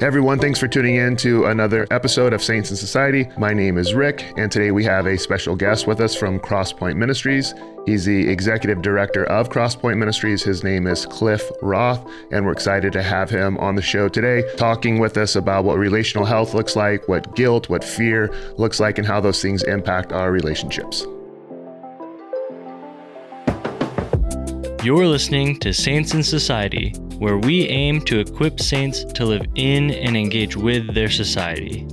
Hey everyone, thanks for tuning in to another episode of Saints in Society. My name is Rick, and today we have a special guest with us from Crosspoint Ministries. He's the Executive Director of Crosspoint Ministries. His name is Cliff Roth, and we're excited to have him on the show today, talking with us about what relational health looks like, what guilt, what fear looks like, and how those things impact our relationships. You're listening to Saints in Society, where we aim to equip saints to live in and engage with their society.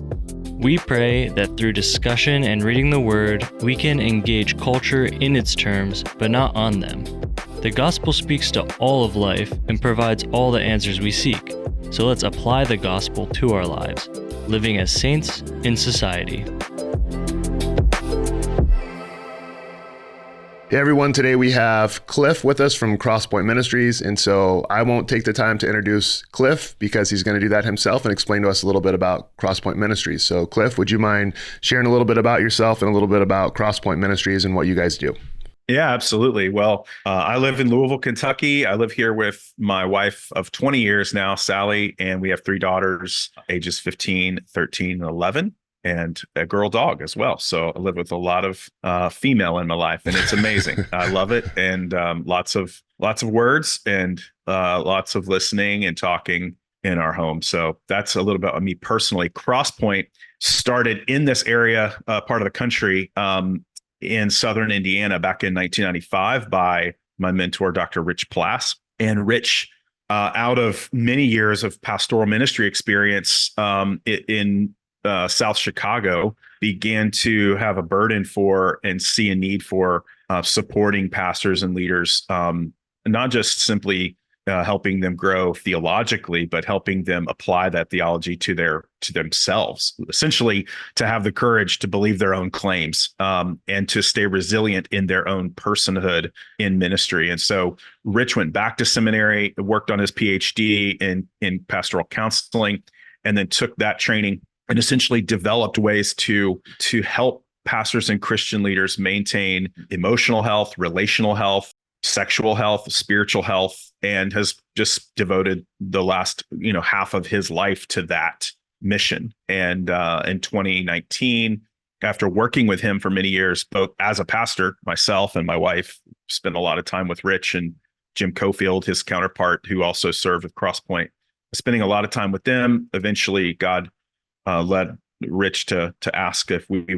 We pray that through discussion and reading the Word, we can engage culture in its terms, but not on them. The gospel speaks to all of life and provides all the answers we seek. So let's apply the gospel to our lives, living as saints in society. Hey everyone, today we have Cliff with us from Crosspoint Ministries, and so I won't take the time to introduce Cliff because he's going to do that himself and explain to us a little bit about Crosspoint Ministries. So Cliff, would you mind sharing a little bit about yourself and a little bit about Crosspoint Ministries and what you guys do? Yeah, absolutely. Well, I live in Louisville, Kentucky. I live here with my wife of 20 years now, Sally, and we have three daughters, ages 15, 13, and 11. And a girl dog as well. So I live with a lot of female in my life, and it's amazing. I love it, and lots of words and lots of listening and talking in our home. So that's a little bit of me personally. Crosspoint started in this area, part of the country, in southern Indiana back in 1995 by my mentor, Dr. Rich Plass. And Rich, out of many years of pastoral ministry experience in South Chicago, began to have a burden for and see a need for supporting pastors and leaders, not just simply helping them grow theologically, but helping them apply that theology to themselves, essentially to have the courage to believe their own claims and to stay resilient in their own personhood in ministry. And so Rich went back to seminary, worked on his PhD in pastoral counseling, and then took that training and essentially developed ways to help pastors and Christian leaders maintain emotional health, relational health, sexual health, spiritual health, and has just devoted the last half of his life to that mission. And in 2019, after working with him for many years, both as a pastor, myself and my wife spent a lot of time with Rich and Jim Cofield, his counterpart, who also served with Crosspoint, spending a lot of time with them. Eventually, God led Rich to ask if we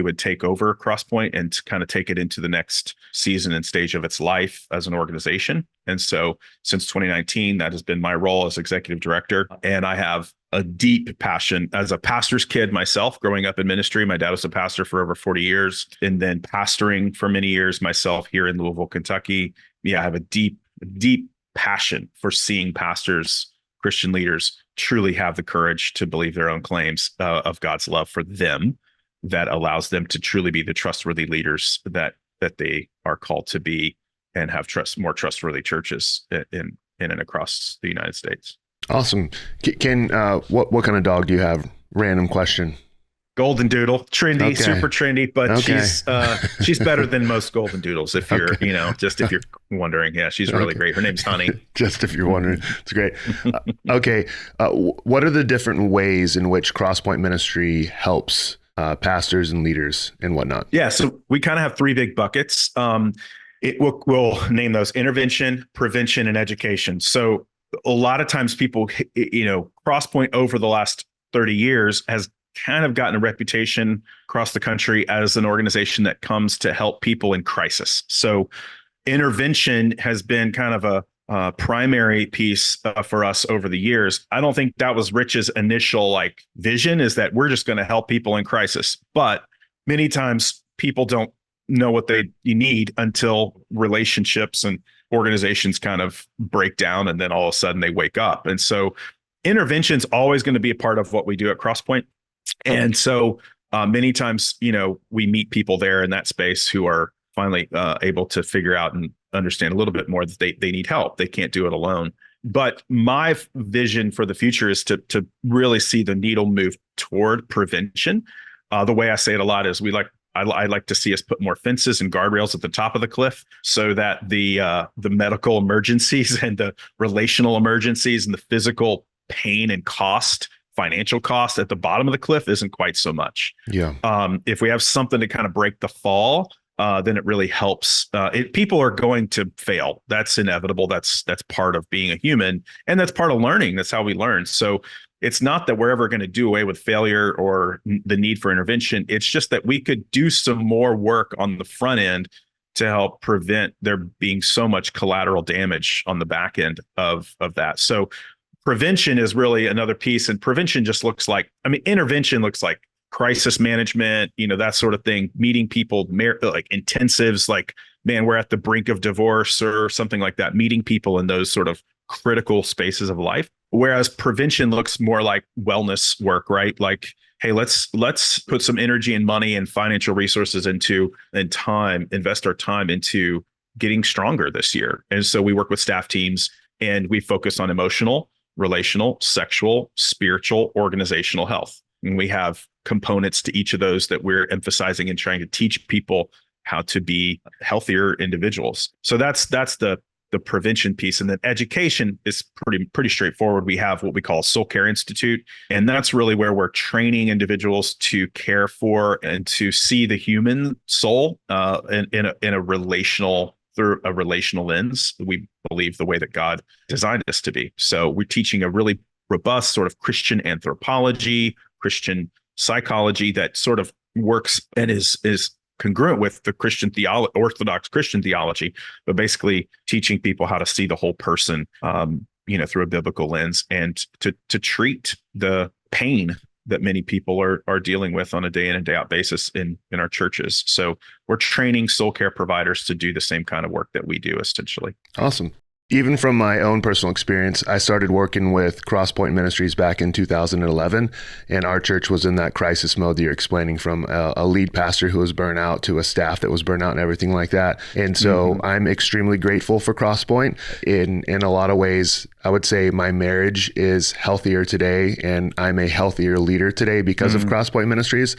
would take over Crosspoint and to kind of take it into the next season and stage of its life as an organization. And so since 2019, that has been my role as executive director. And I have a deep passion as a pastor's kid myself, growing up in ministry. My dad was a pastor for over 40 years and then pastoring for many years myself here in Louisville, Kentucky. Yeah, I have a deep passion for seeing pastors, Christian leaders truly have the courage to believe their own claims of God's love for them that allows them to truly be the trustworthy leaders that they are called to be and have more trustworthy churches in and across the United States. Awesome. Can what kind of dog do you have? Random question. Golden Doodle, trendy, Okay. Super trendy, but Okay. she's better than most Golden Doodles. If you're, just if you're wondering, yeah, she's really great. Her name's Honey. Just if you're wondering, it's great. Okay, what are the different ways in which Crosspoint Ministry helps pastors and leaders and whatnot? Yeah, so we kind of have three big buckets. We'll name those: intervention, prevention, and education. So a lot of times people, Crosspoint over the last 30 years has kind of gotten a reputation across the country as an organization that comes to help people in crisis. So intervention has been kind of a primary piece for us over the years. I don't think that was Rich's initial vision, is that we're just going to help people in crisis. But many times people don't know what you need until relationships and organizations kind of break down, and then all of a sudden they wake up. And so intervention is always going to be a part of what we do at Crosspoint. And so many times, we meet people there in that space who are finally able to figure out and understand a little bit more that they need help. They can't do it alone. But my vision for the future is to really see the needle move toward prevention. The way I say it a lot is I like to see us put more fences and guardrails at the top of the cliff so that the medical emergencies and the relational emergencies and the physical pain and cost, financial cost at the bottom of the cliff isn't quite so much. Yeah. If we have something to kind of break the fall, then it really helps. People are going to fail. That's inevitable. That's part of being a human, and that's part of learning. That's how we learn. So it's not that we're ever going to do away with failure or the need for intervention. It's just that we could do some more work on the front end to help prevent there being so much collateral damage on the back end of that. So prevention is really another piece, and prevention just looks like, intervention looks like crisis management, that sort of thing, meeting people, like intensives, like, man, we're at the brink of divorce or something like that, meeting people in those sort of critical spaces of life. Whereas prevention looks more like wellness work, right? Like, hey, let's put some energy and money and financial resources and time, invest our time into getting stronger this year. And so we work with staff teams, and we focus on emotional, relational, sexual, spiritual, organizational health. And we have components to each of those that we're emphasizing and trying to teach people how to be healthier individuals. So that's the prevention piece. And then education is pretty straightforward. We have what we call Soul Care Institute, and that's really where we're training individuals to care for and to see the human soul in a relational, through a relational lens. We believe the way that God designed us to be. So we're teaching a really robust sort of Christian anthropology, Christian psychology that sort of works and is congruent with the Christian theology, Orthodox Christian theology, but basically teaching people how to see the whole person, through a biblical lens, and to treat the pain that many people are dealing with on a day in and day out basis in our churches. So we're training soul care providers to do the same kind of work that we do, essentially. Awesome. Even from my own personal experience, I started working with Crosspoint Ministries back in 2011, and our church was in that crisis mode that you're explaining, from a lead pastor who was burnt out to a staff that was burnt out and everything like that. And so I'm extremely grateful for Crosspoint. In a lot of ways, I would say my marriage is healthier today, and I'm a healthier leader today because of Crosspoint Ministries.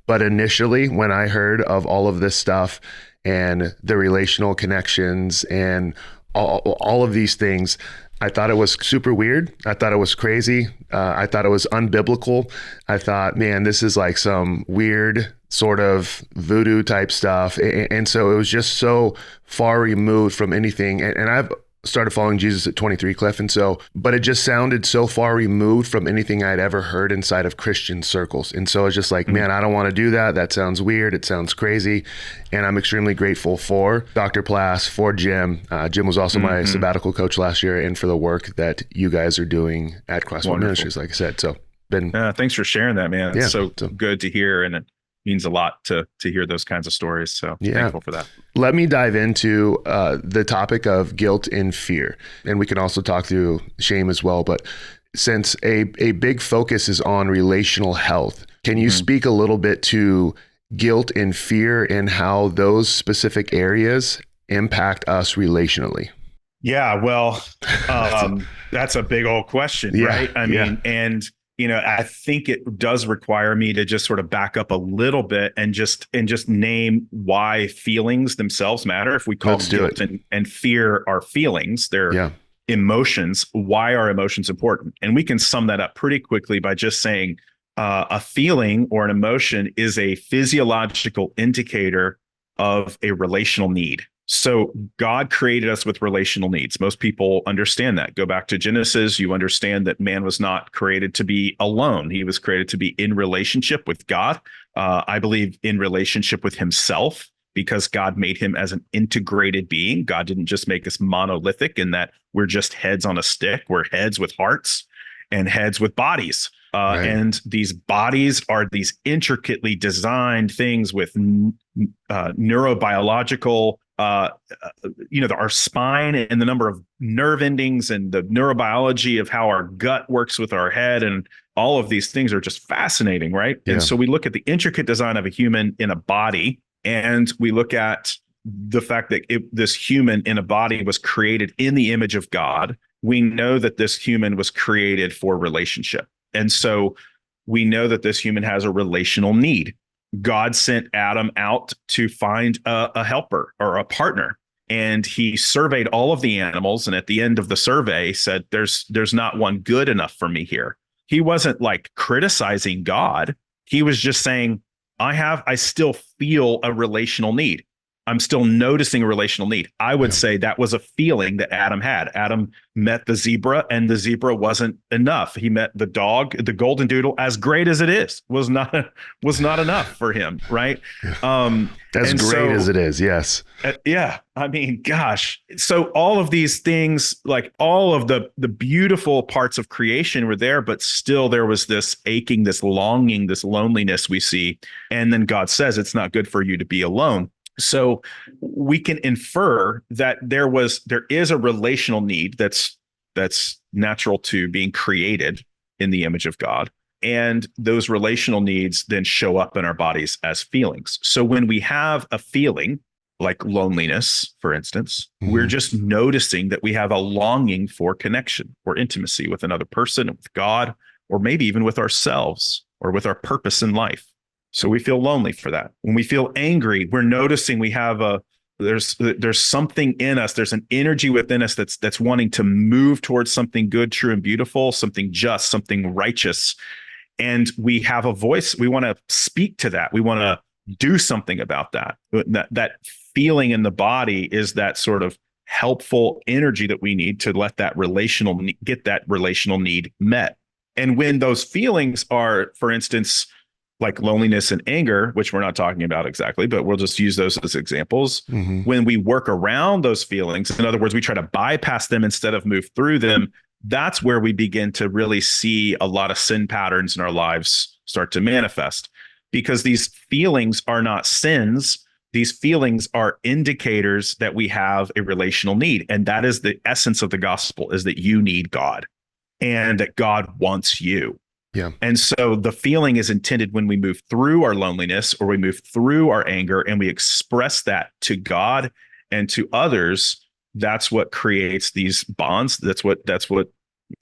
But initially, when I heard of all of this stuff and the relational connections and all of these things, I thought it was super weird. I thought it was crazy. I thought it was unbiblical. I thought, man, this is like some weird sort of voodoo type stuff. And so it was just so far removed from anything. And I've started following Jesus at 23, Cliff. And so, but it just sounded so far removed from anything I'd ever heard inside of Christian circles. And so it's just like, man, I don't want to do that. That sounds weird. It sounds crazy. And I'm extremely grateful for Dr. Plass, for Jim. Jim was also my sabbatical coach last year, and for the work that you guys are doing at Crosspoint Ministries, like I said. So thanks for sharing that, man. It's so so good to hear. And it means a lot to hear those kinds of stories. So thankful for that. Let me dive into the topic of guilt and fear. And we can also talk through shame as well. But since a big focus is on relational health, can you speak a little bit to guilt and fear and how those specific areas impact us relationally? Yeah, well, that's a big old question, right? I mean, and I think it does require me to just sort of back up a little bit and just name why feelings themselves matter. If we call guilt and fear our feelings, they're emotions. Why are emotions important? And we can sum that up pretty quickly by just saying a feeling or an emotion is a physiological indicator of a relational need. So God created us with relational needs. Most people understand that. Go back to Genesis, you understand that man was not created to be alone. He was created to be in relationship with God. I believe in relationship with himself, because God made him as an integrated being. God didn't just make us monolithic in that we're just heads on a stick. We're heads with hearts and heads with bodies. And these bodies are these intricately designed things with neurobiological our spine and the number of nerve endings and the neurobiology of how our gut works with our head, and all of these things are just fascinating, right? And so we look at the intricate design of a human in a body, and we look at the fact that this human in a body was created in the image of God. We know that this human was created for relationship. And so we know that this human has a relational need. God sent Adam out to find a helper or a partner. and he surveyed all of the animals, and at the end of the survey said, there's not one good enough for me here. He wasn't like criticizing God. He was just saying, I still feel a relational need. I'm still noticing a relational need. I would say that was a feeling that Adam had. Adam met the zebra, and the zebra wasn't enough. He met the dog, the golden doodle, as great as it is, was not enough for him, right? As great as it is, yes. Yeah, I mean, gosh. So all of these things, like all of the beautiful parts of creation were there, but still there was this aching, this longing, this loneliness we see. And then God says, it's not good for you to be alone. So we can infer that there is a relational need that's natural to being created in the image of God. And those relational needs then show up in our bodies as feelings. So when we have a feeling like loneliness, for instance, we're just noticing that we have a longing for connection or intimacy with another person, with God, or maybe even with ourselves or with our purpose in life. So we feel lonely for that. When we feel angry, we're noticing we have there's something in us. There's an energy within us that's wanting to move towards something good, true, and beautiful, something just, something righteous. And we have a voice. We want to speak to that. We want to do something about that. That feeling in the body is that sort of helpful energy that we need to let that get that relational need met. And when those feelings are, for instance, like loneliness and anger, which we're not talking about exactly, but we'll just use those as examples. When we work around those feelings, in other words, we try to bypass them instead of move through them, that's where we begin to really see a lot of sin patterns in our lives start to manifest. Because these feelings are not sins. These feelings are indicators that we have a relational need. And that is the essence of the gospel, is that you need God and that God wants you. Yeah. And so the feeling is intended when we move through our loneliness or we move through our anger and we express that to God and to others. That's what creates these bonds. That's what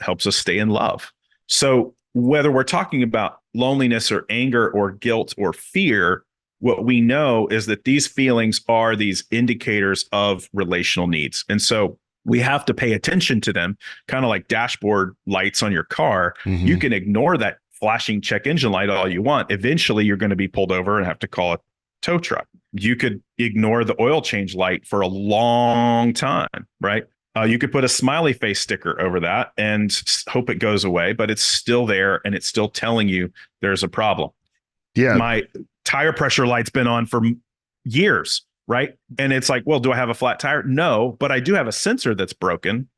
helps us stay in love. So whether we're talking about loneliness or anger or guilt or fear, what we know is that these feelings are these indicators of relational needs. And so we have to pay attention to them, kind of like dashboard lights on your car. You can ignore that flashing check engine light all you want. Eventually, you're going to be pulled over and have to call a tow truck. You could ignore the oil change light for a long time, right? You could put a smiley face sticker over that and hope it goes away, but it's still there and it's still telling you there's a problem. Yeah. My tire pressure light's been on for years. Right. And it's like, well, do I have a flat tire? No, but I do have a sensor that's broken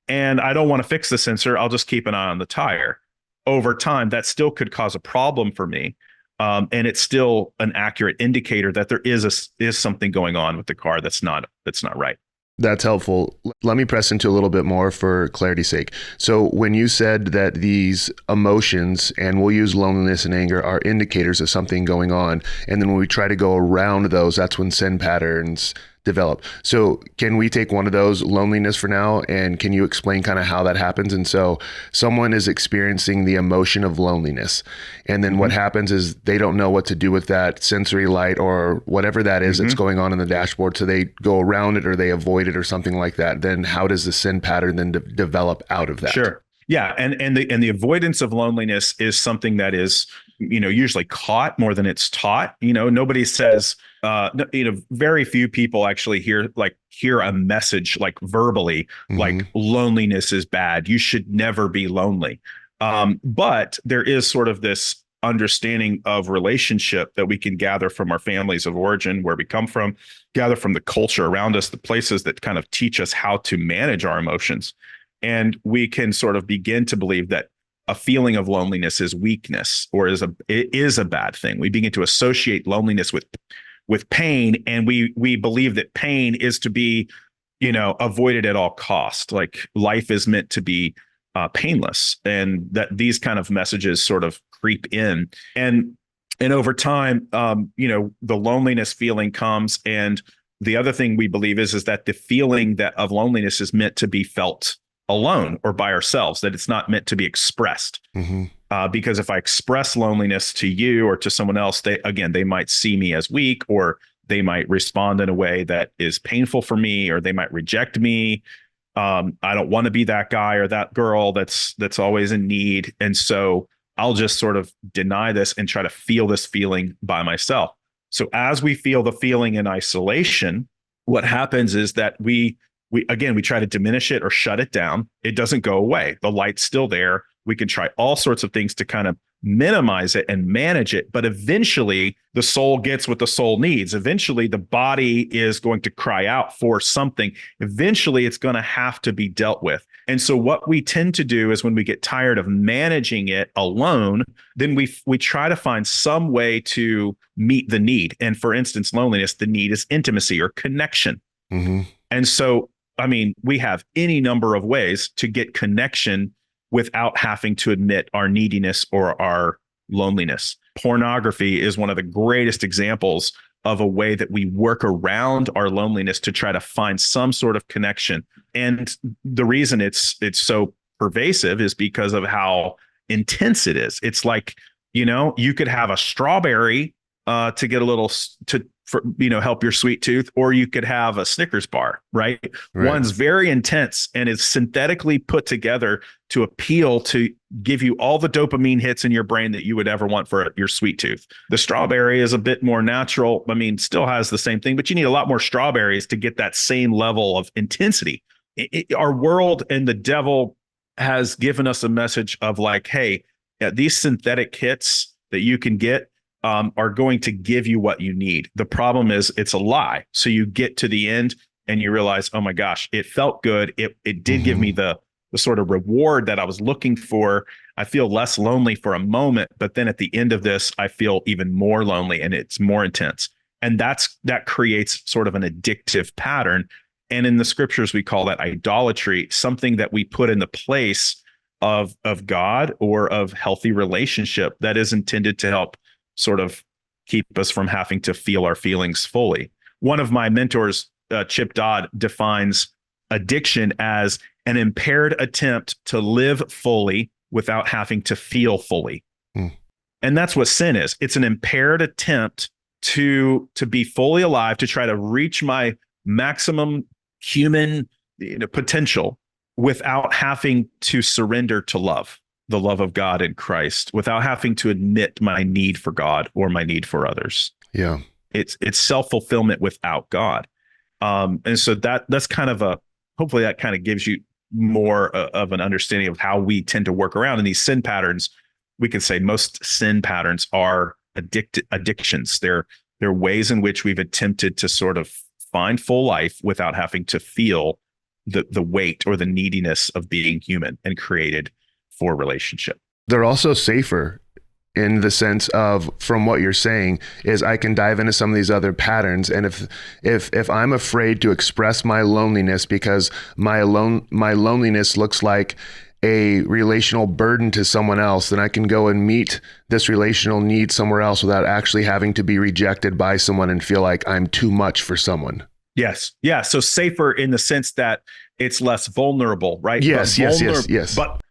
and I don't want to fix the sensor. I'll just keep an eye on the tire. Over time, that still could cause a problem for me. And it's still an accurate indicator that there is something going on with the car that's not right. That's helpful. Let me press into a little bit more for clarity's sake. So when you said that these emotions, and we'll use loneliness and anger, are indicators of something going on, and then when we try to go around those, that's when sin patterns develop. So can we take one of those, loneliness, for now, and can you explain kind of how that happens? And so someone is experiencing the emotion of loneliness, and then what happens is they don't know what to do with that sensory light or whatever that is that's going on in the dashboard. So they go around it or they avoid it or something like that. Then how does the sin pattern then develop out of that? Sure. Yeah. And the avoidance of loneliness is something that is, usually caught more than it's taught. Nobody says, very few people actually hear a message like verbally, like loneliness is bad. You should never be lonely. But there is sort of this understanding of relationship that we can gather from our families of origin, where we come from, gather from the culture around us, the places that kind of teach us how to manage our emotions. And we can sort of begin to believe that a feeling of loneliness is weakness or it is a bad thing. We begin to associate loneliness with pain, and we believe that pain is to be, avoided at all cost. Like life is meant to be painless, and that these kind of messages sort of creep in, and over time, the loneliness feeling comes, and the other thing we believe is that the feeling of loneliness is meant to be felt alone or by ourselves, that it's not meant to be expressed. Because if I express loneliness to you or to someone else, they might see me as weak, or They might respond in a way that is painful for me, or they might reject me. I don't want to be that guy or that girl that's always in need. And so I'll just sort of deny this and try to feel this feeling by myself. So as we feel the feeling in isolation, what happens is that we try to diminish it or shut it down. It doesn't go away. The light's still there. We can try all sorts of things to kind of minimize it and manage it. But eventually the soul gets what the soul needs. Eventually the body is going to cry out for something. Eventually it's going to have to be dealt with. And so what we tend to do is when we get tired of managing it alone, then we try to find some way to meet the need. And for instance, loneliness, the need is intimacy or connection. Mm-hmm. And so, I mean, we have any number of ways to get connection without having to admit our neediness or our loneliness. Pornography is one of the greatest examples of a way that we work around our loneliness to try to find some sort of connection. And the reason it's so pervasive is because of how intense it is. It's like, you could have a strawberry to get a little help your sweet tooth, or you could have a Snickers bar, right? One's very intense and is synthetically put together to appeal to give you all the dopamine hits in your brain that you would ever want for your sweet tooth. The strawberry is a bit more natural. I mean, still has the same thing, but you need a lot more strawberries to get that same level of intensity. Our world and the devil has given us a message of like, hey, these synthetic hits that you can get are going to give you what you need. The problem is it's a lie. So you get to the end and you realize, oh my gosh, it felt good. It did give me the sort of reward that I was looking for. I feel less lonely for a moment, but then at the end of this, I feel even more lonely and it's more intense. And that creates sort of an addictive pattern. And in the scriptures, we call that idolatry, something that we put in the place of God or of healthy relationship that is intended to help sort of keep us from having to feel our feelings fully. One of my mentors, Chip Dodd, defines addiction as an impaired attempt to live fully without having to feel fully. And that's what sin is. It's an impaired attempt to be fully alive, to try to reach my maximum human potential without having to surrender to love. The love of God in Christ, without having to admit my need for God or my need for others. Yeah. It's self-fulfillment without God. And so that's kind of hopefully that kind of gives you more of an understanding of how we tend to work around in these sin patterns. We can say most sin patterns are addictions. They're ways in which we've attempted to sort of find full life without having to feel the weight or the neediness of being human and created for relationship. They're also safer in the sense of, from what you're saying, is I can dive into some of these other patterns. And if I'm afraid to express my loneliness because my loneliness looks like a relational burden to someone else, then I can go and meet this relational need somewhere else without actually having to be rejected by someone and feel like I'm too much for someone. Yes. Yeah. So safer in the sense that it's less vulnerable, right? Yes.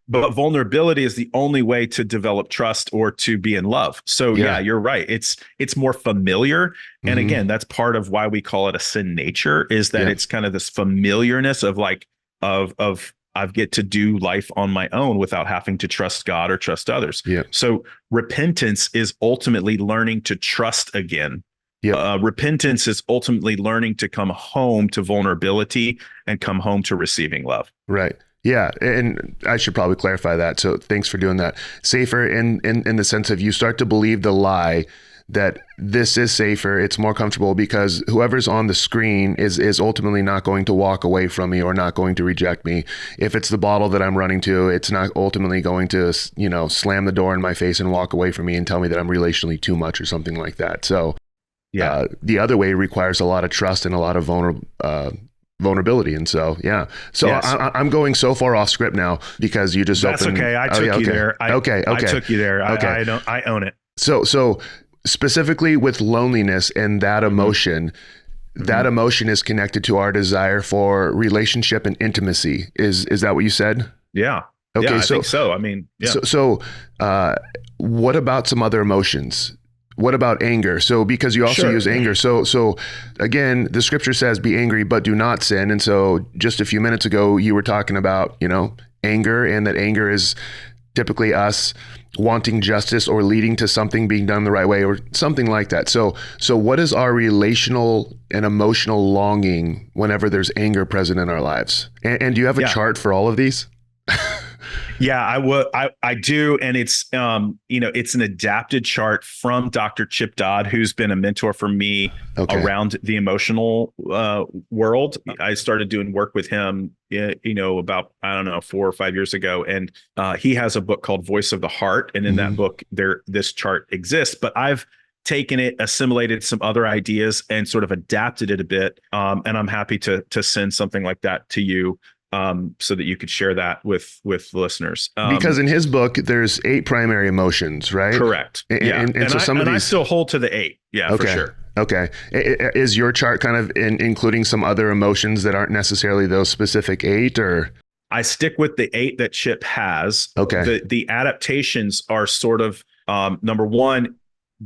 But vulnerability is the only way to develop trust or to be in love. So yeah, you're right. It's more familiar. And again, that's part of why we call it a sin nature, is that it's kind of this familiarness of like, of I get to do life on my own without having to trust God or trust others. Yeah. So repentance is ultimately learning to trust again. Repentance is ultimately learning to come home to vulnerability and come home to receiving love. Right. Yeah. And I should probably clarify that. So thanks for doing that. Safer in the sense of you start to believe the lie that this is safer, it's more comfortable because whoever's on the screen is ultimately not going to walk away from me or not going to reject me. If it's the bottle that I'm running to, it's not ultimately going to, slam the door in my face and walk away from me and tell me that I'm relationally too much or something like that. So the other way requires a lot of trust and a lot of vulnerability. And so, So yes. I'm going so far off script now because you just opened. That's okay. I took you there. I took you there. I own it. So specifically with loneliness and that emotion, that emotion is connected to our desire for relationship and intimacy. Is that what you said? Yeah. Okay. I think so. I mean, yeah. So what about some other emotions? What about anger? So because you also Sure. use anger. So again, the scripture says be angry, but do not sin. And so just a few minutes ago, you were talking about, anger, and that anger is typically us wanting justice or leading to something being done the right way or something like that. So what is our relational and emotional longing whenever there's anger present in our lives? And do you have a chart for all of these? Yeah, I do. And it's, it's an adapted chart from Dr. Chip Dodd, who's been a mentor for me around the emotional world. I started doing work with him, about, 4 or 5 years ago. And he has a book called Voice of the Heart. And in that book, this chart exists, but I've taken it, assimilated some other ideas and sort of adapted it a bit. And I'm happy to send something like that to you, so that you could share that with listeners. Because in his book, there's 8 primary emotions, right? Correct. And so some of these, I still hold to the 8. Yeah, for sure. Okay. Is your chart kind of including some other emotions that aren't necessarily those specific 8, or? I stick with the 8 that Chip has. Okay. The adaptations are sort of, number one,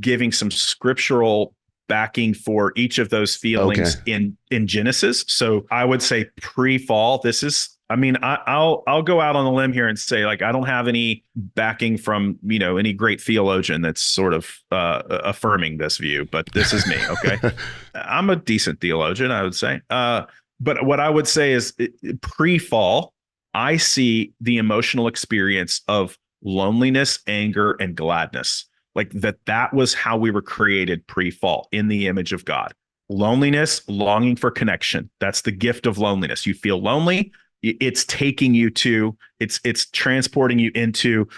giving some scriptural backing for each of those feelings in Genesis. So I would say pre-fall, this is, I'll go out on a limb here and say, like, I don't have any backing from, any great theologian that's sort of affirming this view, but this is me. Okay. I'm a decent theologian, I would say. But what I would say is pre-fall, I see the emotional experience of loneliness, anger, and gladness. Like that was how we were created pre-fall, in the image of God. Loneliness, longing for connection. That's the gift of loneliness. You feel lonely. It's taking you to, it's transporting you into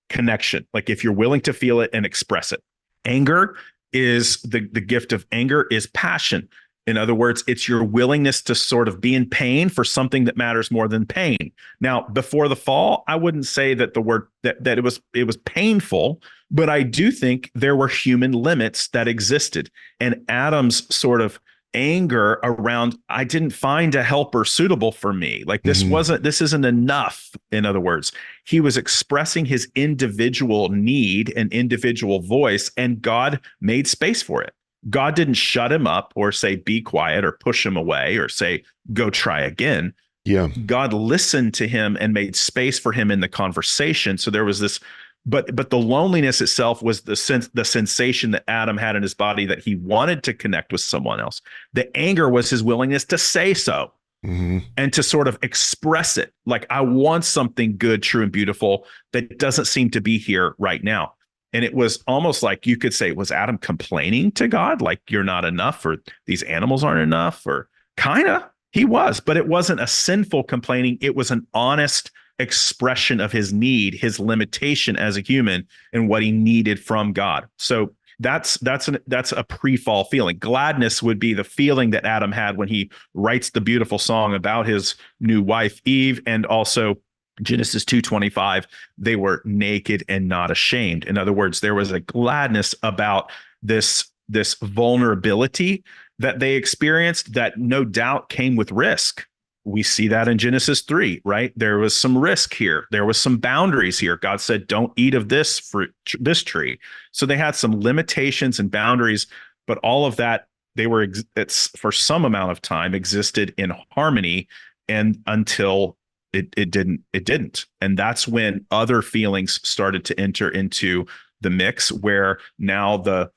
connection. Like if you're willing to feel it and express it. Anger is the gift of anger is passion. In other words, it's your willingness to sort of be in pain for something that matters more than pain. Now, before the fall, I wouldn't say that the word that it was painful, but I do think there were human limits that existed. And Adam's sort of anger around, I didn't find a helper suitable for me. Like this isn't enough. In other words, he was expressing his individual need and individual voice, and God made space for it. God didn't shut him up or say, be quiet, or push him away or say, go try again. Yeah. God listened to him and made space for him in the conversation. So there was this, but the loneliness itself was the sensation that Adam had in his body that he wanted to connect with someone else. The anger was his willingness to say so and to sort of express it. Like, I want something good, true, and beautiful that doesn't seem to be here right now. And it was almost like you could say, was Adam complaining to God? Like, you're not enough, or these animals aren't enough, or kind of he was, but it wasn't a sinful complaining. It was an honest expression of his need, his limitation as a human, and what he needed from God. So that's a pre-fall feeling. Gladness would be the feeling that Adam had when he writes the beautiful song about his new wife, Eve, and also Genesis 2:25, they were naked and not ashamed. In other words, there was a gladness about this vulnerability that they experienced that no doubt came with risk. We see that in Genesis 3, right? There was some risk here. There was some boundaries here. God said, don't eat of this fruit, this tree. So they had some limitations and boundaries, but all of that, it's for some amount of time existed in harmony, and until it didn't. And that's when other feelings started to enter into the mix, where now the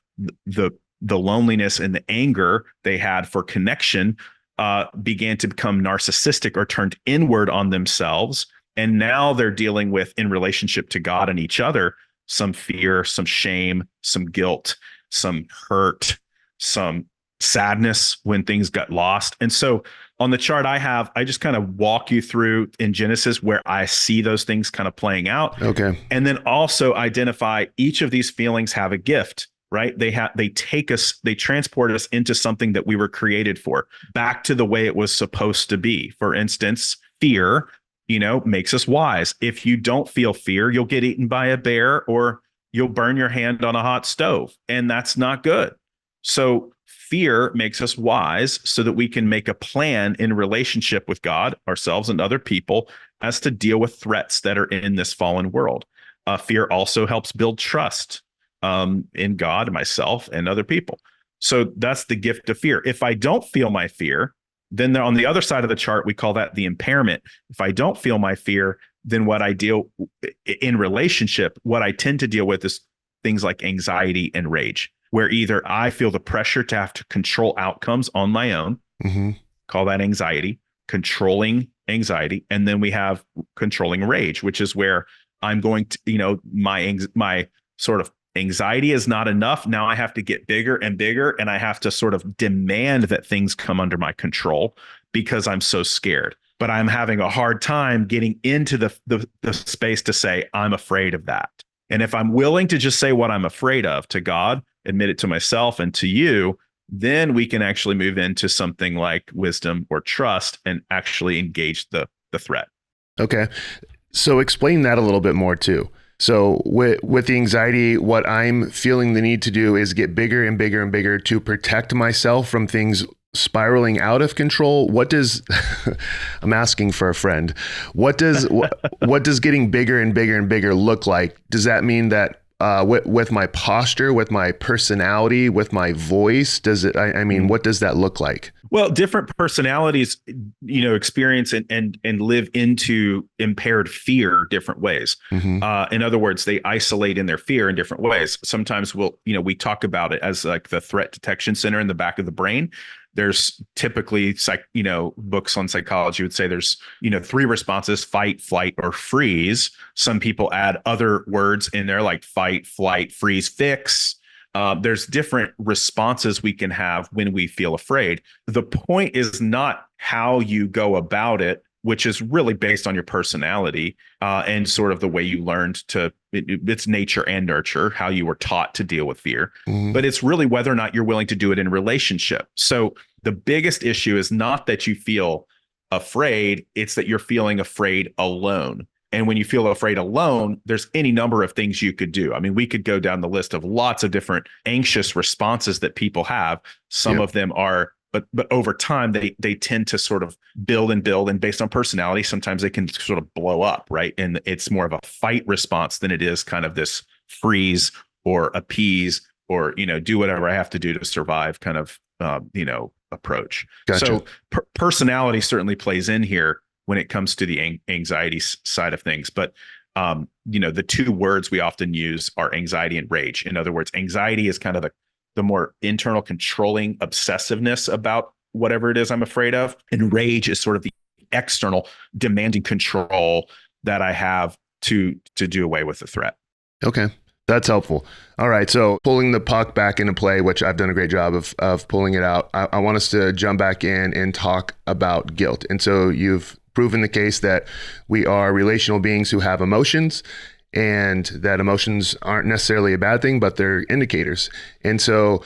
loneliness and the anger they had for connection began to become narcissistic or turned inward on themselves. And now they're dealing with, in relationship to God and each other, some fear, some shame, some guilt, some hurt, some sadness when things got lost. And so on the chart I just kind of walk you through in Genesis where I see those things kind of playing out. Okay. And then also identify each of these feelings have a gift, right? They transport us into something that we were created for, back to the way it was supposed to be. For instance, fear, makes us wise. If you don't feel fear, you'll get eaten by a bear, or you'll burn your hand on a hot stove, and that's not good. So fear makes us wise so that we can make a plan in relationship with God, ourselves, and other people as to deal with threats that are in this fallen world. Fear also helps build trust. in God, myself, and other people. So that's the gift of fear. If I don't feel my fear, then on the other side of the chart, we call that the impairment. If I don't feel my fear, then what I deal in relationship, what I tend to deal with is things like anxiety and rage, where either I feel the pressure to have to control outcomes on my own, call that anxiety, controlling anxiety. And then we have controlling rage, which is where I'm going to, my sort of anxiety is not enough. Now I have to get bigger and bigger, and I have to sort of demand that things come under my control because I'm so scared. But I'm having a hard time getting into the space to say, I'm afraid of that. And if I'm willing to just say what I'm afraid of to God, admit it to myself and to you, then we can actually move into something like wisdom or trust and actually engage the threat. Okay. So explain that a little bit more too. So with the anxiety, what I'm feeling the need to do is get bigger and bigger and bigger to protect myself from things spiraling out of control. What does I'm asking for a friend. What does getting bigger and bigger and bigger look like? Does that mean that with my posture, with my personality, with my voice, does it, I mean, what does that look like? Well, different personalities, experience and live into impaired fear different ways. In other words, they isolate in their fear in different ways. Sometimes we talk about it as like the threat detection center in the back of the brain. There's typically books on psychology would say there's 3 responses: fight, flight, or freeze. Some people add other words in there like fight, flight, freeze, fix. There's different responses we can have when we feel afraid. The point is not how you go about it, which is really based on your personality and sort of the way you learned it's nature and nurture, how you were taught to deal with fear. But it's really whether or not you're willing to do it in a relationship. So the biggest issue is not that you feel afraid, it's that you're feeling afraid alone. And when you feel afraid alone, there's any number of things you could do. I mean, we could go down the list of lots of different anxious responses that people have. Some of them are, but over time, they tend to sort of build, and based on personality, sometimes they can sort of blow up, right? And it's more of a fight response than it is kind of this freeze or appease or, do whatever I have to do to survive kind of, approach. Gotcha. So personality certainly plays in here when it comes to the anxiety side of things. But, the 2 words we often use are anxiety and rage. In other words, anxiety is kind of the more internal controlling obsessiveness about whatever it is I'm afraid of. And rage is sort of the external demanding control that I have to do away with the threat. Okay. That's helpful. All right. So pulling the puck back into play, which I've done a great job of pulling it out. I want us to jump back in and talk about guilt. And so you've proven the case that we are relational beings who have emotions, and that emotions aren't necessarily a bad thing, but they're indicators. And so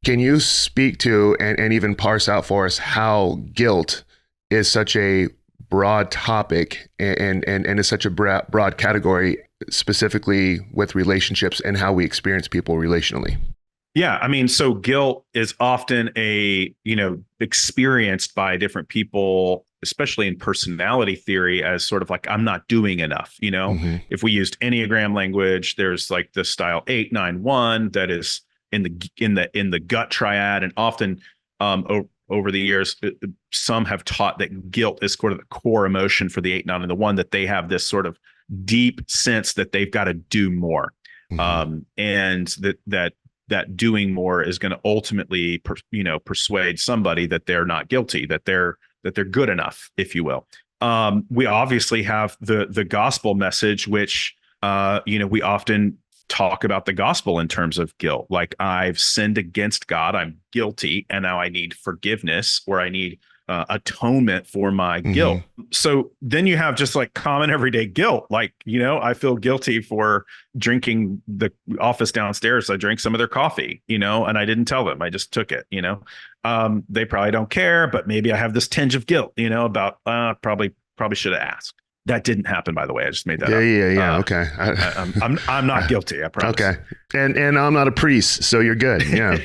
can you speak to and even parse out for us how guilt is such a broad topic and is such a broad category, specifically with relationships and how we experience people relationally? Yeah, I mean, so guilt is often experienced by different people, especially in personality theory, as sort of like, I'm not doing enough. If we used Enneagram language, there's like the style 8-9-1 that is in the gut triad, and often over the years, some have taught that guilt is sort of the core emotion for the 8-9 and the 1, that they have this sort of deep sense that they've got to do more, and that doing more is going to ultimately persuade somebody that they're not guilty, that they're good enough, if you will. We obviously have the gospel message, which we often talk about the gospel in terms of guilt. Like, I've sinned against God, I'm guilty, and now I need forgiveness, or I need atonement for my guilt. So then you have just like common everyday guilt. Like, I feel guilty for drinking the office downstairs. I drank some of their coffee, and I didn't tell them. I just took it, they probably don't care, but maybe I have this tinge of guilt, about probably should have asked. That didn't happen, by the way. I just made that up. Yeah. Okay. I'm not guilty, I promise. Okay. And I'm not a priest, so you're good. Yeah.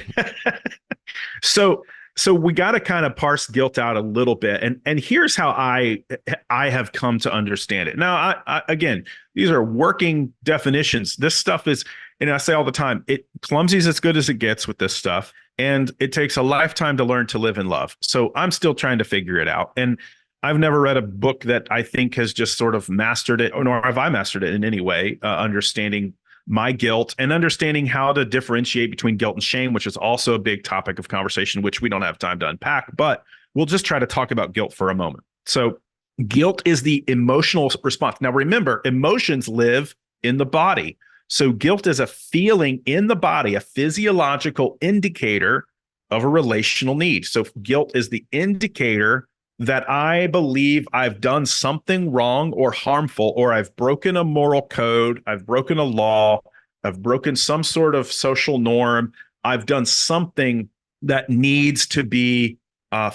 So we got to kind of parse guilt out a little bit. And here's how I have come to understand it. Now, I again, these are working definitions. This stuff is, And I say all the time, clumsy's as good as it gets with this stuff. And it takes a lifetime to learn to live in love. So I'm still trying to figure it out. And I've never read a book that I think has just sort of mastered it, nor have I mastered it in any way, understanding my guilt and understanding how to differentiate between guilt and shame, which is also a big topic of conversation, which we don't have time to unpack, but we'll just try to talk about guilt for a moment. So guilt is the emotional response. Now, remember, emotions live in the body. So guilt is a feeling in the body, a physiological indicator of a relational need. So guilt is the indicator that I believe I've done something wrong or harmful, or I've broken a moral code, I've broken a law, I've broken some sort of social norm, I've done something that needs to be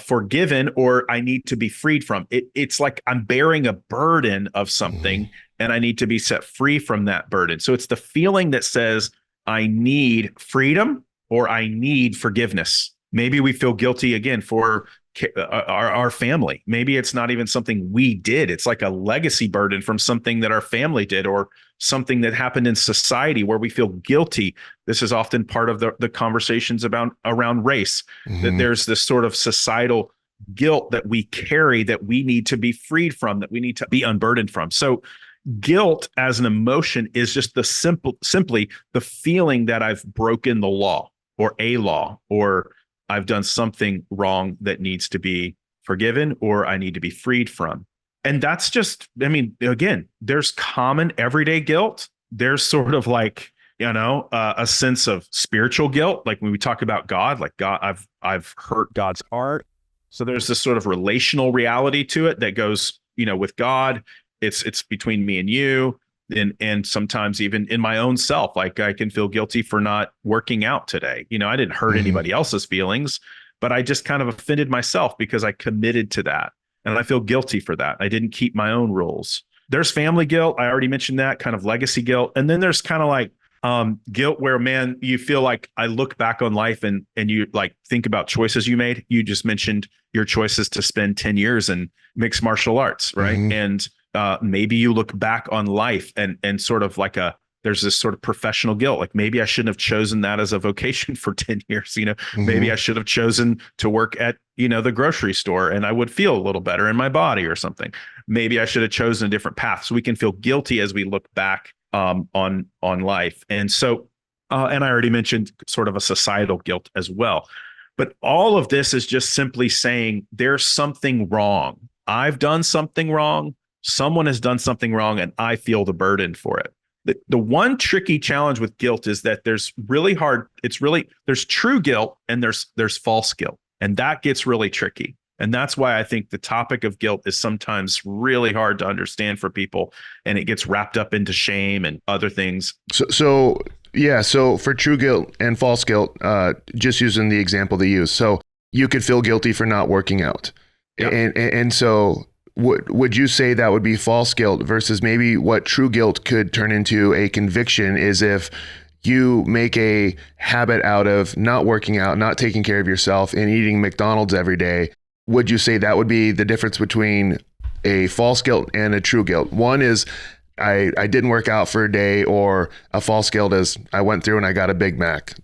forgiven, or I need to be freed from. It's like I'm bearing a burden of something and I need to be set free from that burden. So it's the feeling that says I need freedom or I need forgiveness. Maybe we feel guilty again for our family. Maybe it's not even something we did. It's like a legacy burden from something that our family did, or something that happened in society where we feel guilty. This is often part of the conversations around race, that there's this sort of societal guilt that we carry that we need to be freed from, that we need to be unburdened from. So guilt as an emotion is just simply the feeling that I've broken the law, or a law, or I've done something wrong that needs to be forgiven, or I need to be freed from. And that's just, I mean, again, there's common everyday guilt. There's sort of like, a sense of spiritual guilt. Like when we talk about God, like God, I've hurt God's heart. So there's this sort of relational reality to it that goes, with God, it's between me and you. And sometimes even in my own self, like I can feel guilty for not working out today. I didn't hurt anybody else's feelings, but I just kind of offended myself because I committed to that. And I feel guilty for that. I didn't keep my own rules. There's family guilt. I already mentioned that, kind of legacy guilt. And then there's kind of like guilt where, man, you feel like I look back on life and you like think about choices you made. You just mentioned your choices to spend 10 years in mixed martial arts, right? And maybe you look back on life and sort of like there's this sort of professional guilt. Like maybe I shouldn't have chosen that as a vocation for 10 years. Maybe I should have chosen to work at, the grocery store and I would feel a little better in my body or something. Maybe I should have chosen a different path. So we can feel guilty as we look back on life. And so, and I already mentioned sort of a societal guilt as well. But all of this is just simply saying there's something wrong. I've done something wrong. Someone has done something wrong and I feel the burden for it. The one tricky challenge with guilt is that there's true guilt and there's false guilt. And that gets really tricky. And that's why I think the topic of guilt is sometimes really hard to understand for people. And it gets wrapped up into shame and other things. So for true guilt and false guilt, just using the example they use. So you could feel guilty for not working out. Yeah. And so would you say that would be false guilt versus maybe what true guilt could turn into a conviction is if you make a habit out of not working out, not taking care of yourself and eating McDonald's every day? Would you say that would be the difference between a false guilt and a true guilt? One is I didn't work out for a day, or a false guilt is I went through and I got a Big Mac.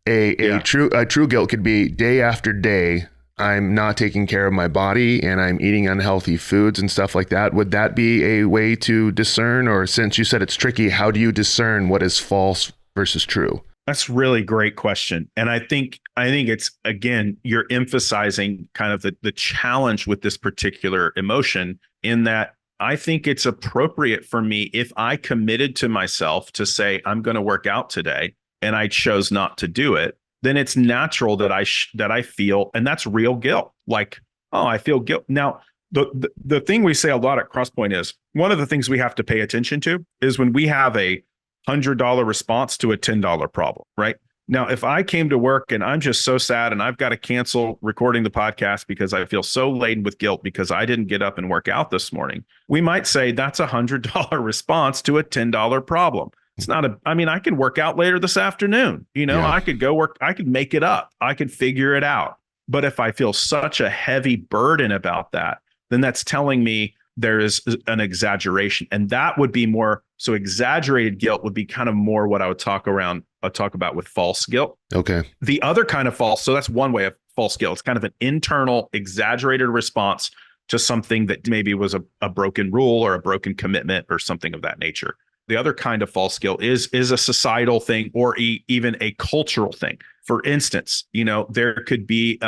A true guilt could be day after day I'm not taking care of my body and I'm eating unhealthy foods and stuff like that. Would that be a way to discern? Or since you said it's tricky, how do you discern what is false versus true? That's really great question. And I think it's, again, you're emphasizing kind of the challenge with this particular emotion, in that I think it's appropriate for me, if I committed to myself to say, I'm going to work out today and I chose not to do it, then it's natural that I feel, and that's real guilt. Like, oh, I feel guilt. Now, the thing we say a lot at Crosspoint is, one of the things we have to pay attention to is when we have a $100 response to a $10 problem, right? Now, if I came to work and I'm just so sad and I've got to cancel recording the podcast because I feel so laden with guilt because I didn't get up and work out this morning, we might say that's a $100 response to a $10 problem. It's not I can work out later this afternoon. I could go work, I could make it up. I could figure it out. But if I feel such a heavy burden about that, then that's telling me there is an exaggeration. And that would be more, so exaggerated guilt would be kind of more what I would talk about with false guilt. Okay. The other kind of false, so that's one way of false guilt. It's kind of an internal exaggerated response to something that maybe was a broken rule or a broken commitment or something of that nature. The other kind of false guilt is a societal thing or even a cultural thing. For instance, there could be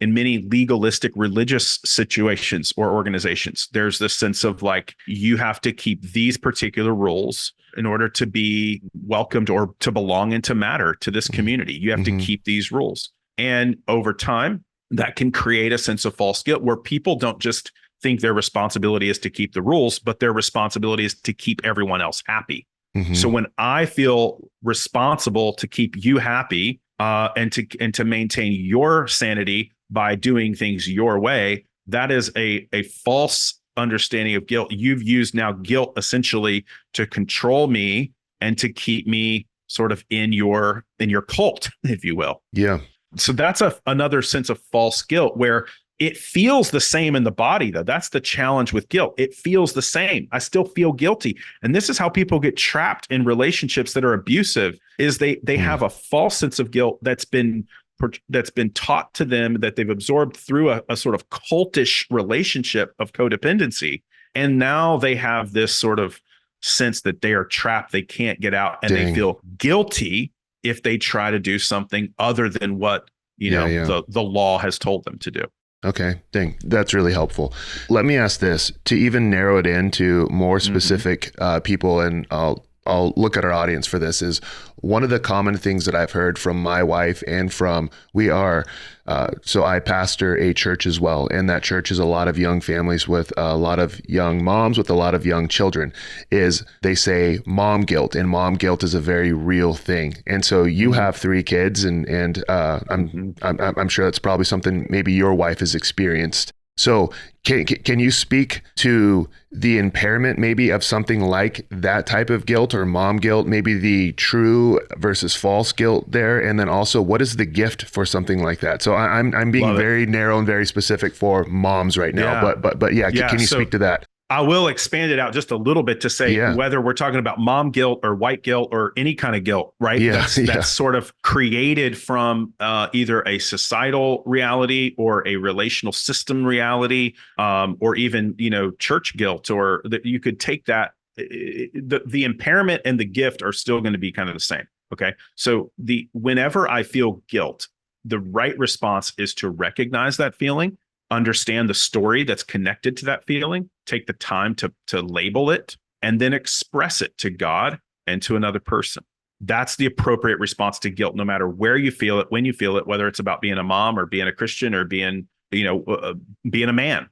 in many legalistic religious situations or organizations, there's this sense of like, you have to keep these particular rules in order to be welcomed or to belong and to matter to this community. You have to keep these rules. And over time, that can create a sense of false guilt where people don't just think their responsibility is to keep the rules, but their responsibility is to keep everyone else happy. So when I feel responsible to keep you happy and to maintain your sanity by doing things your way, that is a false understanding of guilt. You've used now guilt essentially to control me and to keep me sort of in your cult, if you will. Yeah. So that's another sense of false guilt where it feels the same in the body, though. That's the challenge with guilt. It feels the same. I still feel guilty. And this is how people get trapped in relationships that are abusive, is they have a false sense of guilt that's been taught to them, that they've absorbed through a sort of cultish relationship of codependency. And now they have this sort of sense that they are trapped. They can't get out, and they feel guilty if they try to do something other than what the law has told them to do. Okay, dang, that's really helpful. Let me ask this to even narrow it into more specific people, and I'll look at our audience for this. Is one of the common things that I've heard from my wife and from so I pastor a church as well, and that church is a lot of young families with a lot of young moms with a lot of young children. Is they say mom guilt, and mom guilt is a very real thing. And so you have 3 kids, and I'm sure that's probably something maybe your wife has experienced. So can you speak to the impairment maybe of something like that type of guilt or mom guilt, maybe the true versus false guilt there? And then also, what is the gift for something like that? So I'm being very narrow and very specific for moms right now, but can you speak to that? I will expand it out just a little bit to say whether we're talking about mom guilt or white guilt or any kind of guilt, right? That's sort of created from either a societal reality or a relational system reality, or even, church guilt, or that you could take that. The impairment and the gift are still going to be kind of the same. Okay. So whenever I feel guilt, the right response is to recognize that feeling, understand the story that's connected to that feeling, take the time to label it, and then express it to God and to another person. That's the appropriate response to guilt, no matter where you feel it, when you feel it, whether it's about being a mom or being a Christian or being a man,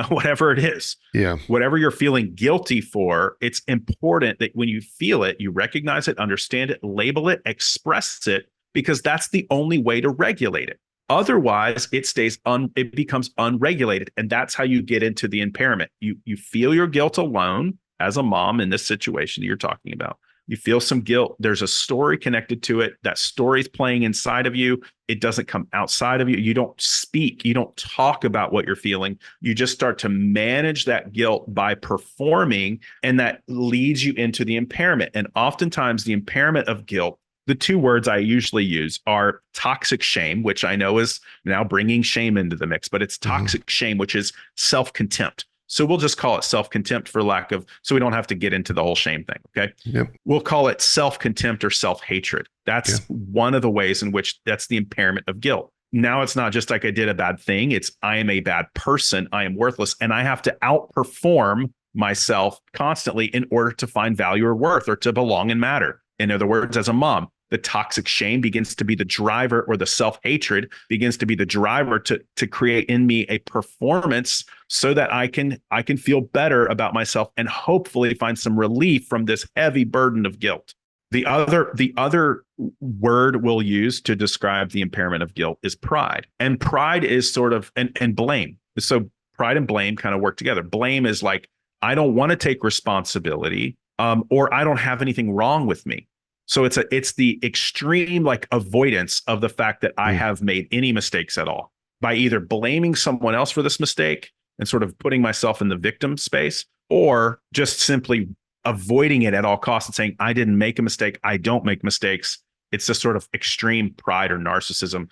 whatever it is. Yeah. Whatever you're feeling guilty for, it's important that when you feel it, you recognize it, understand it, label it, express it, because that's the only way to regulate it. Otherwise, it becomes unregulated. And that's how you get into the impairment. You feel your guilt alone as a mom in this situation that you're talking about. You feel some guilt. There's a story connected to it. That story's playing inside of you. It doesn't come outside of you. You don't speak. You don't talk about what you're feeling. You just start to manage that guilt by performing, and that leads you into the impairment. And oftentimes the impairment of guilt, the 2 words I usually use are toxic shame, which I know is now bringing shame into the mix, but it's toxic shame, which is self-contempt. So we'll just call it self-contempt so we don't have to get into the whole shame thing. Okay. Yep. We'll call it self-contempt or self-hatred. That's one of the ways in which that's the impairment of guilt. Now it's not just like I did a bad thing. It's I am a bad person. I am worthless. And I have to outperform myself constantly in order to find value or worth or to belong and matter. In other words, as a mom, the toxic shame begins to be the driver, or the self-hatred begins to be the driver to create in me a performance so that I can feel better about myself and hopefully find some relief from this heavy burden of guilt. The other word we'll use to describe the impairment of guilt is pride. And pride is sort of, and blame. So pride and blame kind of work together. Blame is like, I don't want to take responsibility, or I don't have anything wrong with me. So it's the extreme like avoidance of the fact that I have made any mistakes at all by either blaming someone else for this mistake, and sort of putting myself in the victim space, or just simply avoiding it at all costs and saying, I didn't make a mistake. I don't make mistakes. It's this sort of extreme pride or narcissism,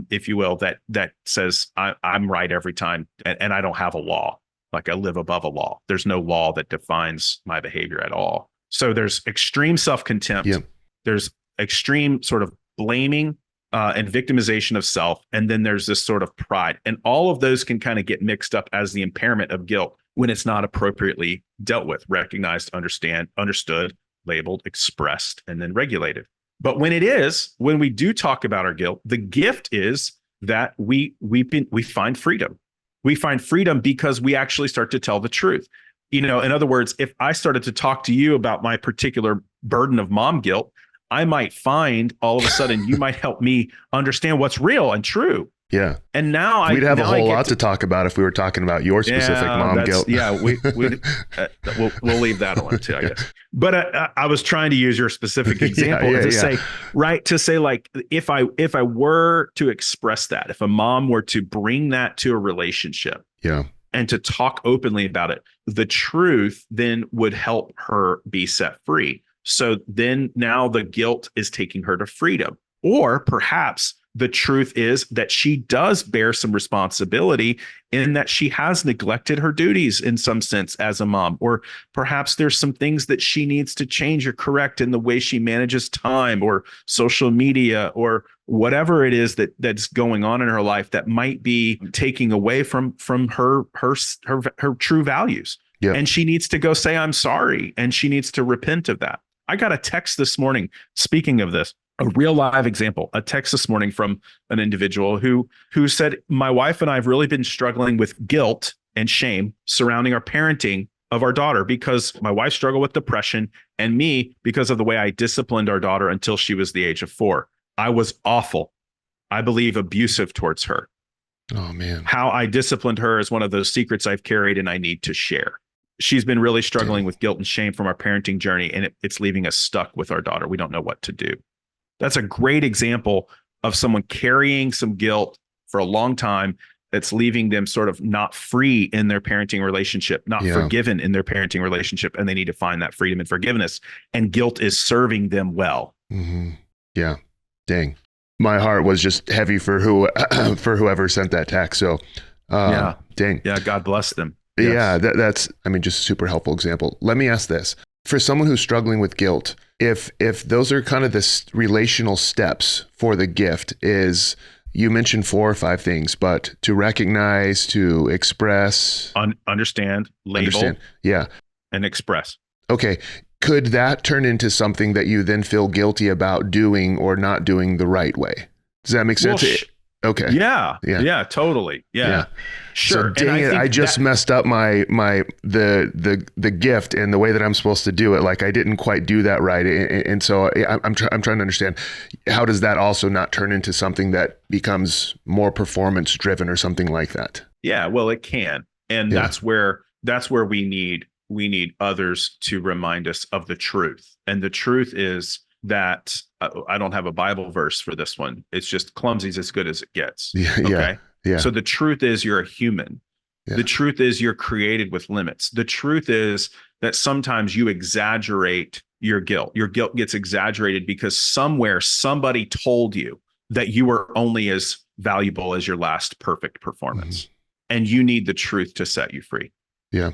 if you will, that says I'm right every time, and I don't have a law. Like I live above a law. There's no law that defines my behavior at all. So there's extreme self-contempt. Yep. There's extreme sort of blaming and victimization of self. And then there's this sort of pride. And all of those can kind of get mixed up as the impairment of guilt when it's not appropriately dealt with, recognized, understood, labeled, expressed, and then regulated. But when we do talk about our guilt, the gift is that we find freedom. We find freedom because we actually start to tell the truth. In other words, if I started to talk to you about my particular burden of mom guilt, I might find all of a sudden you might help me understand what's real and true. Yeah. And now we'd have a whole lot to talk about if we were talking about your specific mom guilt. Yeah, we'll leave that alone too, I guess. But I was trying to use your specific example to say like, if I were to express that, if a mom were to bring that to a relationship, and to talk openly about it, the truth then would help her be set free. So then now the guilt is taking her to freedom, or perhaps the truth is that she does bear some responsibility in that she has neglected her duties in some sense as a mom, or perhaps there's some things that she needs to change or correct in the way she manages time or social media or whatever it is that's going on in her life that might be taking away from her true values. Yep. And she needs to go say, I'm sorry. And she needs to repent of that. I got a text this morning, speaking of this, a real live example, a text this morning from an individual who said, my wife and I have really been struggling with guilt and shame surrounding our parenting of our daughter because my wife struggled with depression and me because of the way I disciplined our daughter until she was the age of 4. I was awful. I believe abusive towards her. Oh, man. How I disciplined her is one of those secrets I've carried and I need to share. She's been really struggling with guilt and shame from our parenting journey, and it's leaving us stuck with our daughter. We don't know what to do. That's a great example of someone carrying some guilt for a long time that's leaving them sort of not free in their parenting relationship, not forgiven in their parenting relationship, and they need to find that freedom and forgiveness. And guilt is serving them well. Mm-hmm. Yeah. Dang. My heart was just heavy for whoever sent that text. So, dang. Yeah. God bless them. Yes. Yeah. That's just a super helpful example. Let me ask this. For someone who's struggling with guilt, if those are kind of the relational steps for the gift, is you mentioned 4 or 5 things, but to recognize, to express, understand, label, and express. Okay. Could that turn into something that you then feel guilty about doing or not doing the right way? Does that make sense? Okay. Yeah, totally. Yeah. Sure. So dang it, I just messed up the gift and the way that I'm supposed to do it. Like I didn't quite do that right. And so I'm trying to understand, how does that also not turn into something that becomes more performance driven or something like that? Yeah, well, it can. And that's where we need others to remind us of the truth. And the truth is that I don't have a Bible verse for this one. It's just clumsy's as good as it gets. Okay. Yeah. So the truth is you're a human. Yeah. The truth is you're created with limits. The truth is that sometimes you exaggerate your guilt. Your guilt gets exaggerated because somewhere somebody told you that you were only as valuable as your last perfect performance. And you need the truth to set you free. Yeah.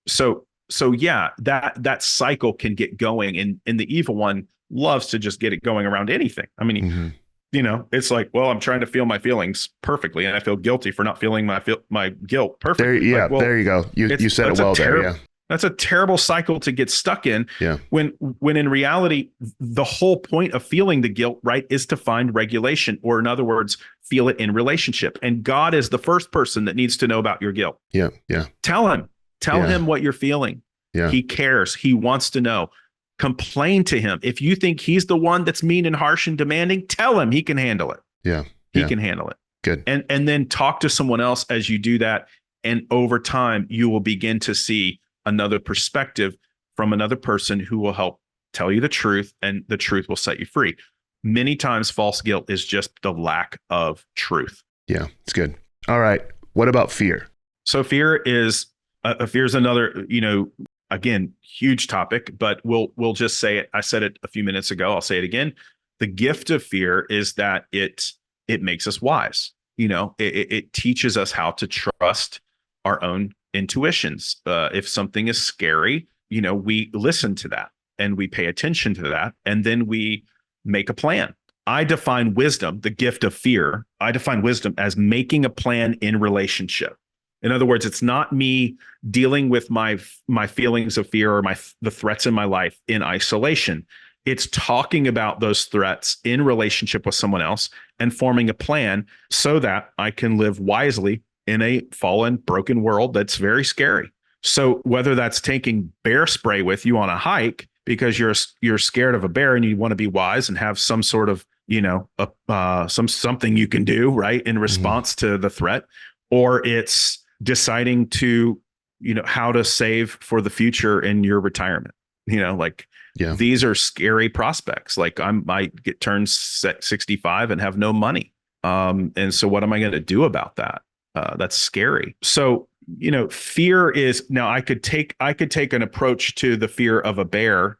So yeah, that cycle can get going, and the evil one loves to just get it going around anything. I mean, it's like, well, I'm trying to feel my feelings perfectly, and I feel guilty for not feeling my guilt perfectly. There you go. You said it well there. Yeah. That's a terrible cycle to get stuck in. Yeah. When in reality, the whole point of feeling the guilt, right, is to find regulation, or in other words, feel it in relationship. And God is the first person that needs to know about your guilt. Yeah. Yeah. Tell him what you're feeling. Yeah. He cares. He wants to know. Complain to him. If you think he's the one that's mean and harsh and demanding, tell him he can handle it. Yeah. He can handle it. Good. And then talk to someone else as you do that. And over time, you will begin to see another perspective from another person who will help tell you the truth, and the truth will set you free. Many times false guilt is just the lack of truth. Yeah, it's good. All right. What about fear? So fear is another, again, huge topic, but we'll just say it. I said it a few minutes ago. I'll say it again. The gift of fear is that it makes us wise. It teaches us how to trust our own intuitions. If something is scary, we listen to that and we pay attention to that, and then we make a plan. I define wisdom, the gift of fear. I define wisdom as making a plan in relationship. In other words, it's not me dealing with my feelings of fear or the threats in my life in isolation. It's talking about those threats in relationship with someone else and forming a plan so that I can live wisely in a fallen, broken world that's very scary. So whether that's taking bear spray with you on a hike because you're scared of a bear and you want to be wise and have some sort of something you can do right in response to the threat, or it's deciding to how to save for the future in your retirement. These are scary prospects. Like I might get turned 65 and have no money, and so what am I going to do about that? That's scary. So fear is, now I could take an approach to the fear of a bear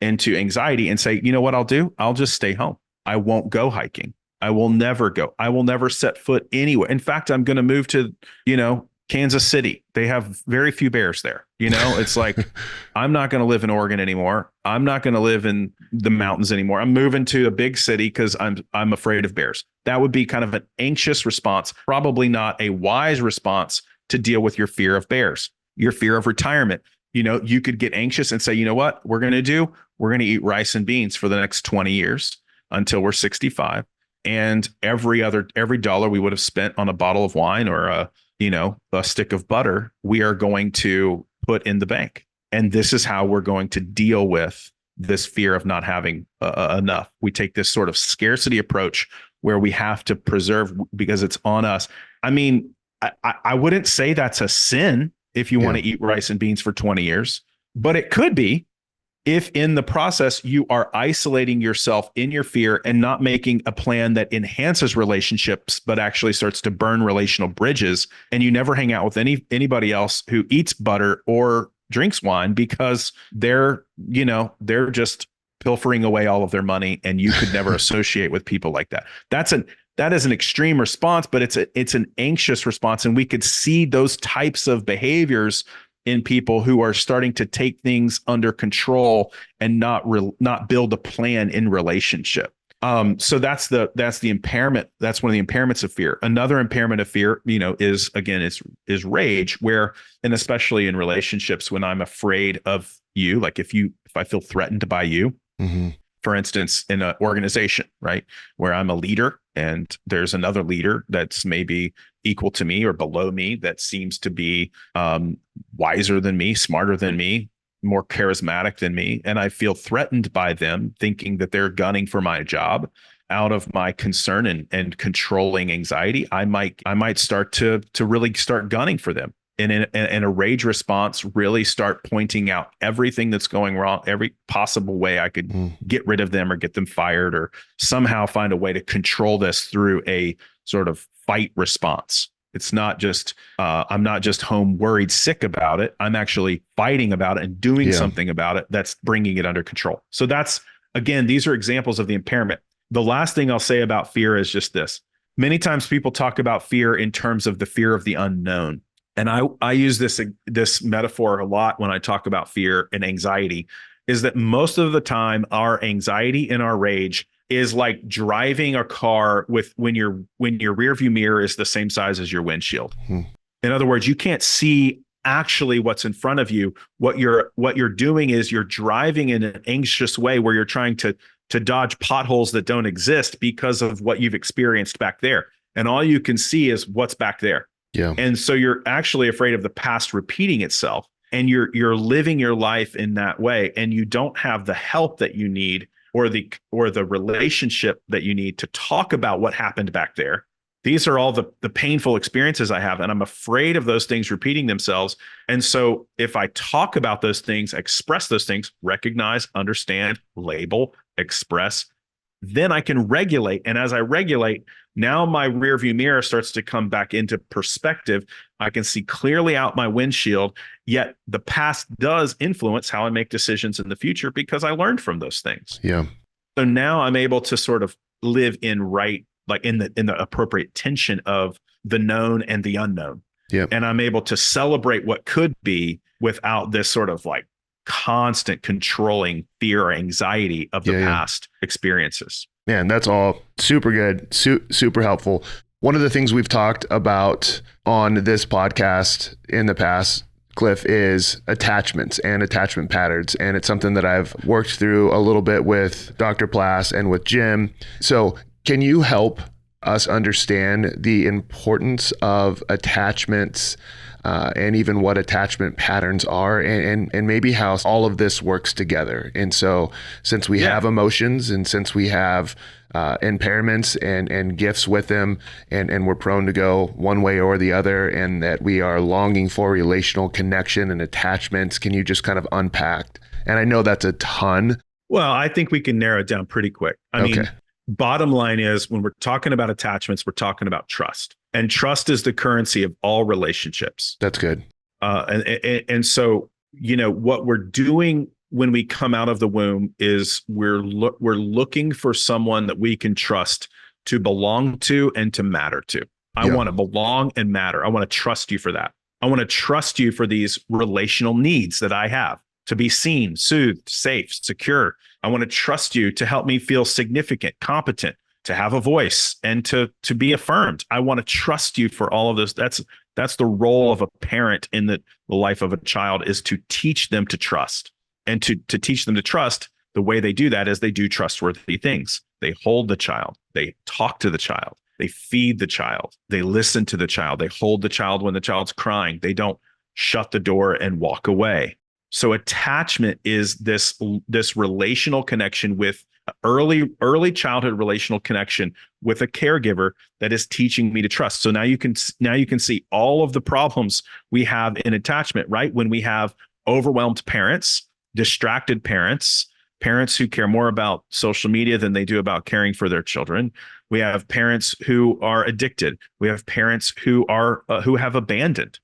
and to anxiety and say, what I'll do? I'll just stay home. I won't go hiking. I will never go. I will never set foot anywhere. In fact, I'm going to move to, Kansas City. They have very few bears there. It's like, I'm not going to live in Oregon anymore. I'm not going to live in the mountains anymore. I'm moving to a big city because I'm afraid of bears. That would be kind of an anxious response, probably not a wise response to deal with your fear of bears, your fear of retirement. You could get anxious and say, what we're going to do? We're going to eat rice and beans for the next 20 years until we're 65. And every dollar we would have spent on a bottle of wine or a stick of butter, we are going to put in the bank. And this is how we're going to deal with this fear of not having enough. We take this sort of scarcity approach where we have to preserve because it's on us. I mean, I wouldn't say that's a sin if you want to eat rice and beans for 20 years, but it could be if in the process you are isolating yourself in your fear and not making a plan that enhances relationships, but actually starts to burn relational bridges, and you never hang out with anybody else who eats butter or drinks wine because they're just pilfering away all of their money, and you could never associate with people like that. That is an extreme response, but it's an anxious response, and we could see those types of behaviors in people who are starting to take things under control and not build a plan in relationship. So that's the impairment. That's one of the impairments of fear. Another impairment of fear, is rage, where, and especially in relationships, when I'm afraid of you, like if I feel threatened by you, for instance, in an organization, right, where I'm a leader and there's another leader that's maybe equal to me or below me that seems to be wiser than me, smarter than me, more charismatic than me, and I feel threatened by them, thinking that they're gunning for my job. Out of my concern and controlling anxiety, I might start to really start gunning for them. And in a rage response, really start pointing out everything that's going wrong, every possible way I could get rid of them or get them fired, or somehow find a way to control this through a sort of fight response. It's not just, I'm not just home worried sick about it. I'm actually fighting about it and doing something about it that's bringing it under control. So that's, again, these are examples of the impairment. The last thing I'll say about fear is just this. Many times people talk about fear in terms of the fear of the unknown. And I use this metaphor a lot when I talk about fear and anxiety, is that most of the time our anxiety and our rage is like driving a car when your rear view mirror is the same size as your windshield. In other words, you can't see actually what's in front of you. What you're doing is you're driving in an anxious way where you're trying to dodge potholes that don't exist because of what you've experienced back there. And all you can see is what's back there. Yeah. And so you're actually afraid of the past repeating itself, and you're living your life in that way, and you don't have the help that you need or the relationship that you need to talk about what happened back there. These are all the painful experiences I have, and I'm afraid of those things repeating themselves. And so if I talk about those things, express those things, recognize, understand, label, express, then I can regulate. And as I regulate, now my rear view mirror starts to come back into perspective. I can see clearly out my windshield, yet the past does influence how I make decisions in the future because I learned from those things. Yeah. So now I'm able to sort of live in the appropriate tension of the known and the unknown. Yeah. And I'm able to celebrate what could be without this sort of like constant controlling fear or anxiety of the past experiences. Man, that's all super good, super helpful. One of the things we've talked about on this podcast in the past, Cliff, is attachments and attachment patterns. And it's something that I've worked through a little bit with Dr. Plass and with Jim. So can you help us understand the importance of attachments and even what attachment patterns are and maybe how all of this works together? And so since we have emotions and since we have impairments and gifts with them and we're prone to go one way or the other, and that we are longing for relational connection and attachments, can you just kind of unpack? And I know that's a ton. Well, I think we can narrow it down pretty quick. I mean, bottom line is when we're talking about attachments, we're talking about trust. And trust is the currency of all relationships. That's good. And so, what we're doing when we come out of the womb is we're looking for someone that we can trust to belong to and to matter to. I want to belong and matter. I want to trust you for that. I want to trust you for these relational needs that I have, to be seen, soothed, safe, secure. I want to trust you to help me feel significant, competent, to have a voice, and to be affirmed. I want to trust you for all of this. That's the role of a parent in the life of a child, is to teach them to trust. And to teach them to trust, the way they do that is they do trustworthy things. They hold the child. They talk to the child. They feed the child. They listen to the child. They hold the child when the child's crying. They don't shut the door and walk away. So attachment is this relational connection with early childhood relational connection with a caregiver that is teaching me to trust. So now you can see all of the problems we have in attachment, right? When we have overwhelmed parents, distracted parents who care more about social media than they do about caring for their children. We have parents who are addicted. We have parents who have abandoned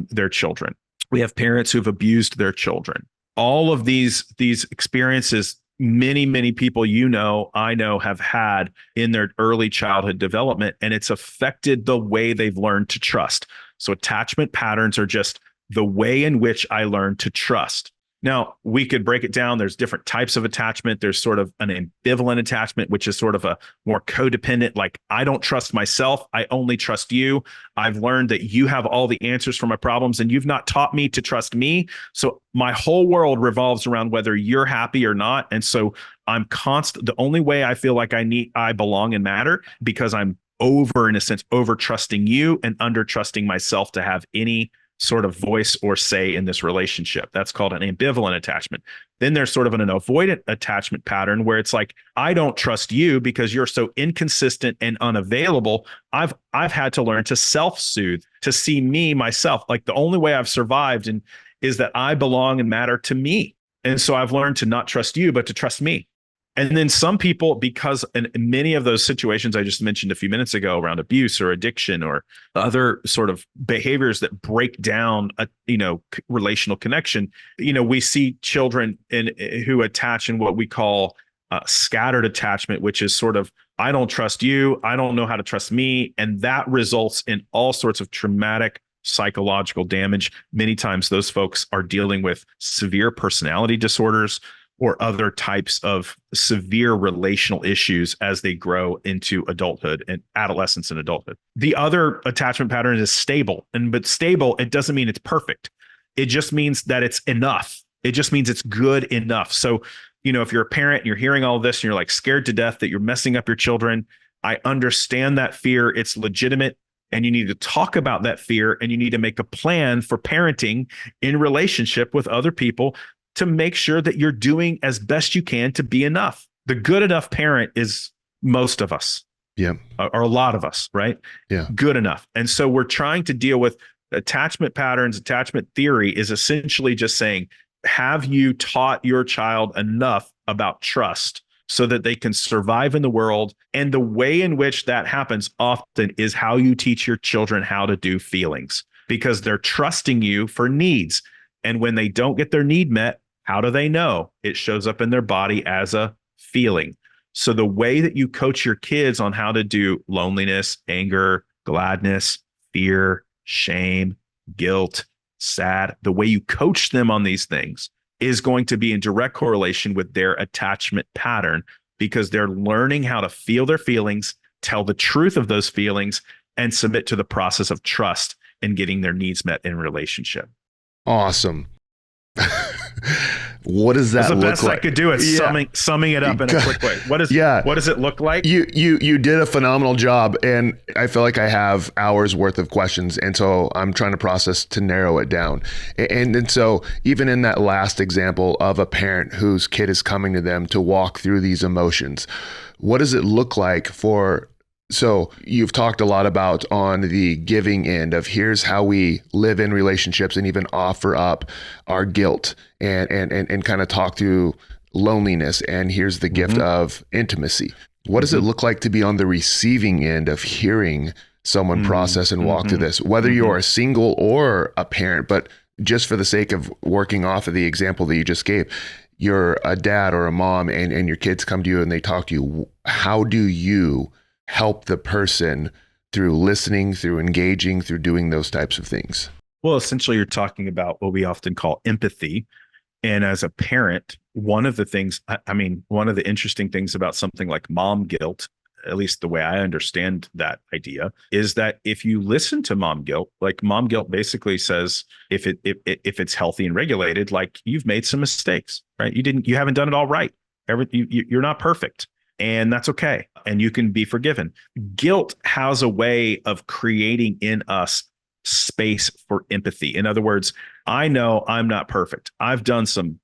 their children. We have parents who've abused their children. All of these experiences, many people I know have had in their early childhood development, and it's affected the way they've learned to trust. So attachment patterns are just the way in which I learn to trust. Now, we could break it down. There's different types of attachment. There's sort of an ambivalent attachment, which is sort of a more codependent, like I don't trust myself. I only trust you. I've learned that you have all the answers for my problems and you've not taught me to trust me. So my whole world revolves around whether you're happy or not. And so I'm constant. The only way I feel like I belong and matter, because I'm in a sense, over trusting you and under trusting myself to have any sort of voice or say in this relationship. That's called an ambivalent attachment. Then there's sort of an avoidant attachment pattern where it's like, I don't trust you because you're so inconsistent and unavailable. I've had to learn to self-soothe, to see me, myself. Like the only way I've survived is that I belong and matter to me. And so I've learned to not trust you, but to trust me. And then some people, because in many of those situations I just mentioned a few minutes ago around abuse or addiction or other sort of behaviors that break down a relational connection, we see children who attach in what we call scattered attachment, which is sort of, I don't trust you, I don't know how to trust me, and that results in all sorts of traumatic psychological damage. Many times those folks are dealing with severe personality disorders or other types of severe relational issues as they grow into adulthood and adolescence and adulthood. The other attachment pattern is stable. But stable, it doesn't mean it's perfect. It just means that it's enough. It just means it's good enough. So, if you're a parent and you're hearing all this and you're like scared to death that you're messing up your children, I understand that fear. It's legitimate. And you need to talk about that fear, and you need to make a plan for parenting in relationship with other people to make sure that you're doing as best you can to be enough. The good enough parent is most of us. Yeah. Or a lot of us, right? Yeah. Good enough. And so we're trying to deal with attachment patterns. Attachment theory is essentially just saying, have you taught your child enough about trust so that they can survive in the world. And the way in which that happens often is how you teach your children how to do feelings, because they're trusting you for needs. And when they don't get their need met, how do they know? It shows up in their body as a feeling. So the way that you coach your kids on how to do loneliness, anger, gladness, fear, shame, guilt, sad, the way you coach them on these things is going to be in direct correlation with their attachment pattern, because they're learning how to feel their feelings, tell the truth of those feelings, and submit to the process of trust in getting their needs met in relationship. Awesome. What does that That's the look best like? I could do is summing it up in a quick way. What does it look like? You did a phenomenal job, and I feel like I have hours worth of questions, and so I'm trying to process to narrow it down. And so even in that last example of a parent whose kid is coming to them to walk through these emotions, what does it look like for? So you've talked a lot about on the giving end of here's how we live in relationships and even offer up our guilt and kind of talk through loneliness. And here's the gift of intimacy. What does it look like to be on the receiving end of hearing someone process and walk through this, whether you're a single or a parent? But just for the sake of working off of the example that you just gave, you're a dad or a mom and your kids come to you and they talk to you. How do you help the person through listening, through engaging, through doing those types of things? Well, essentially, you're talking about what we often call empathy. And as a parent, one of the interesting things about something like mom guilt, at least the way I understand that idea, is that if you listen to mom guilt, like mom guilt basically says, if it's healthy and regulated, like you've made some mistakes, right? You haven't done it all right. You're not perfect. And that's okay. And you can be forgiven. Guilt has a way of creating in us space for empathy. In other words, I know I'm not perfect. I've done some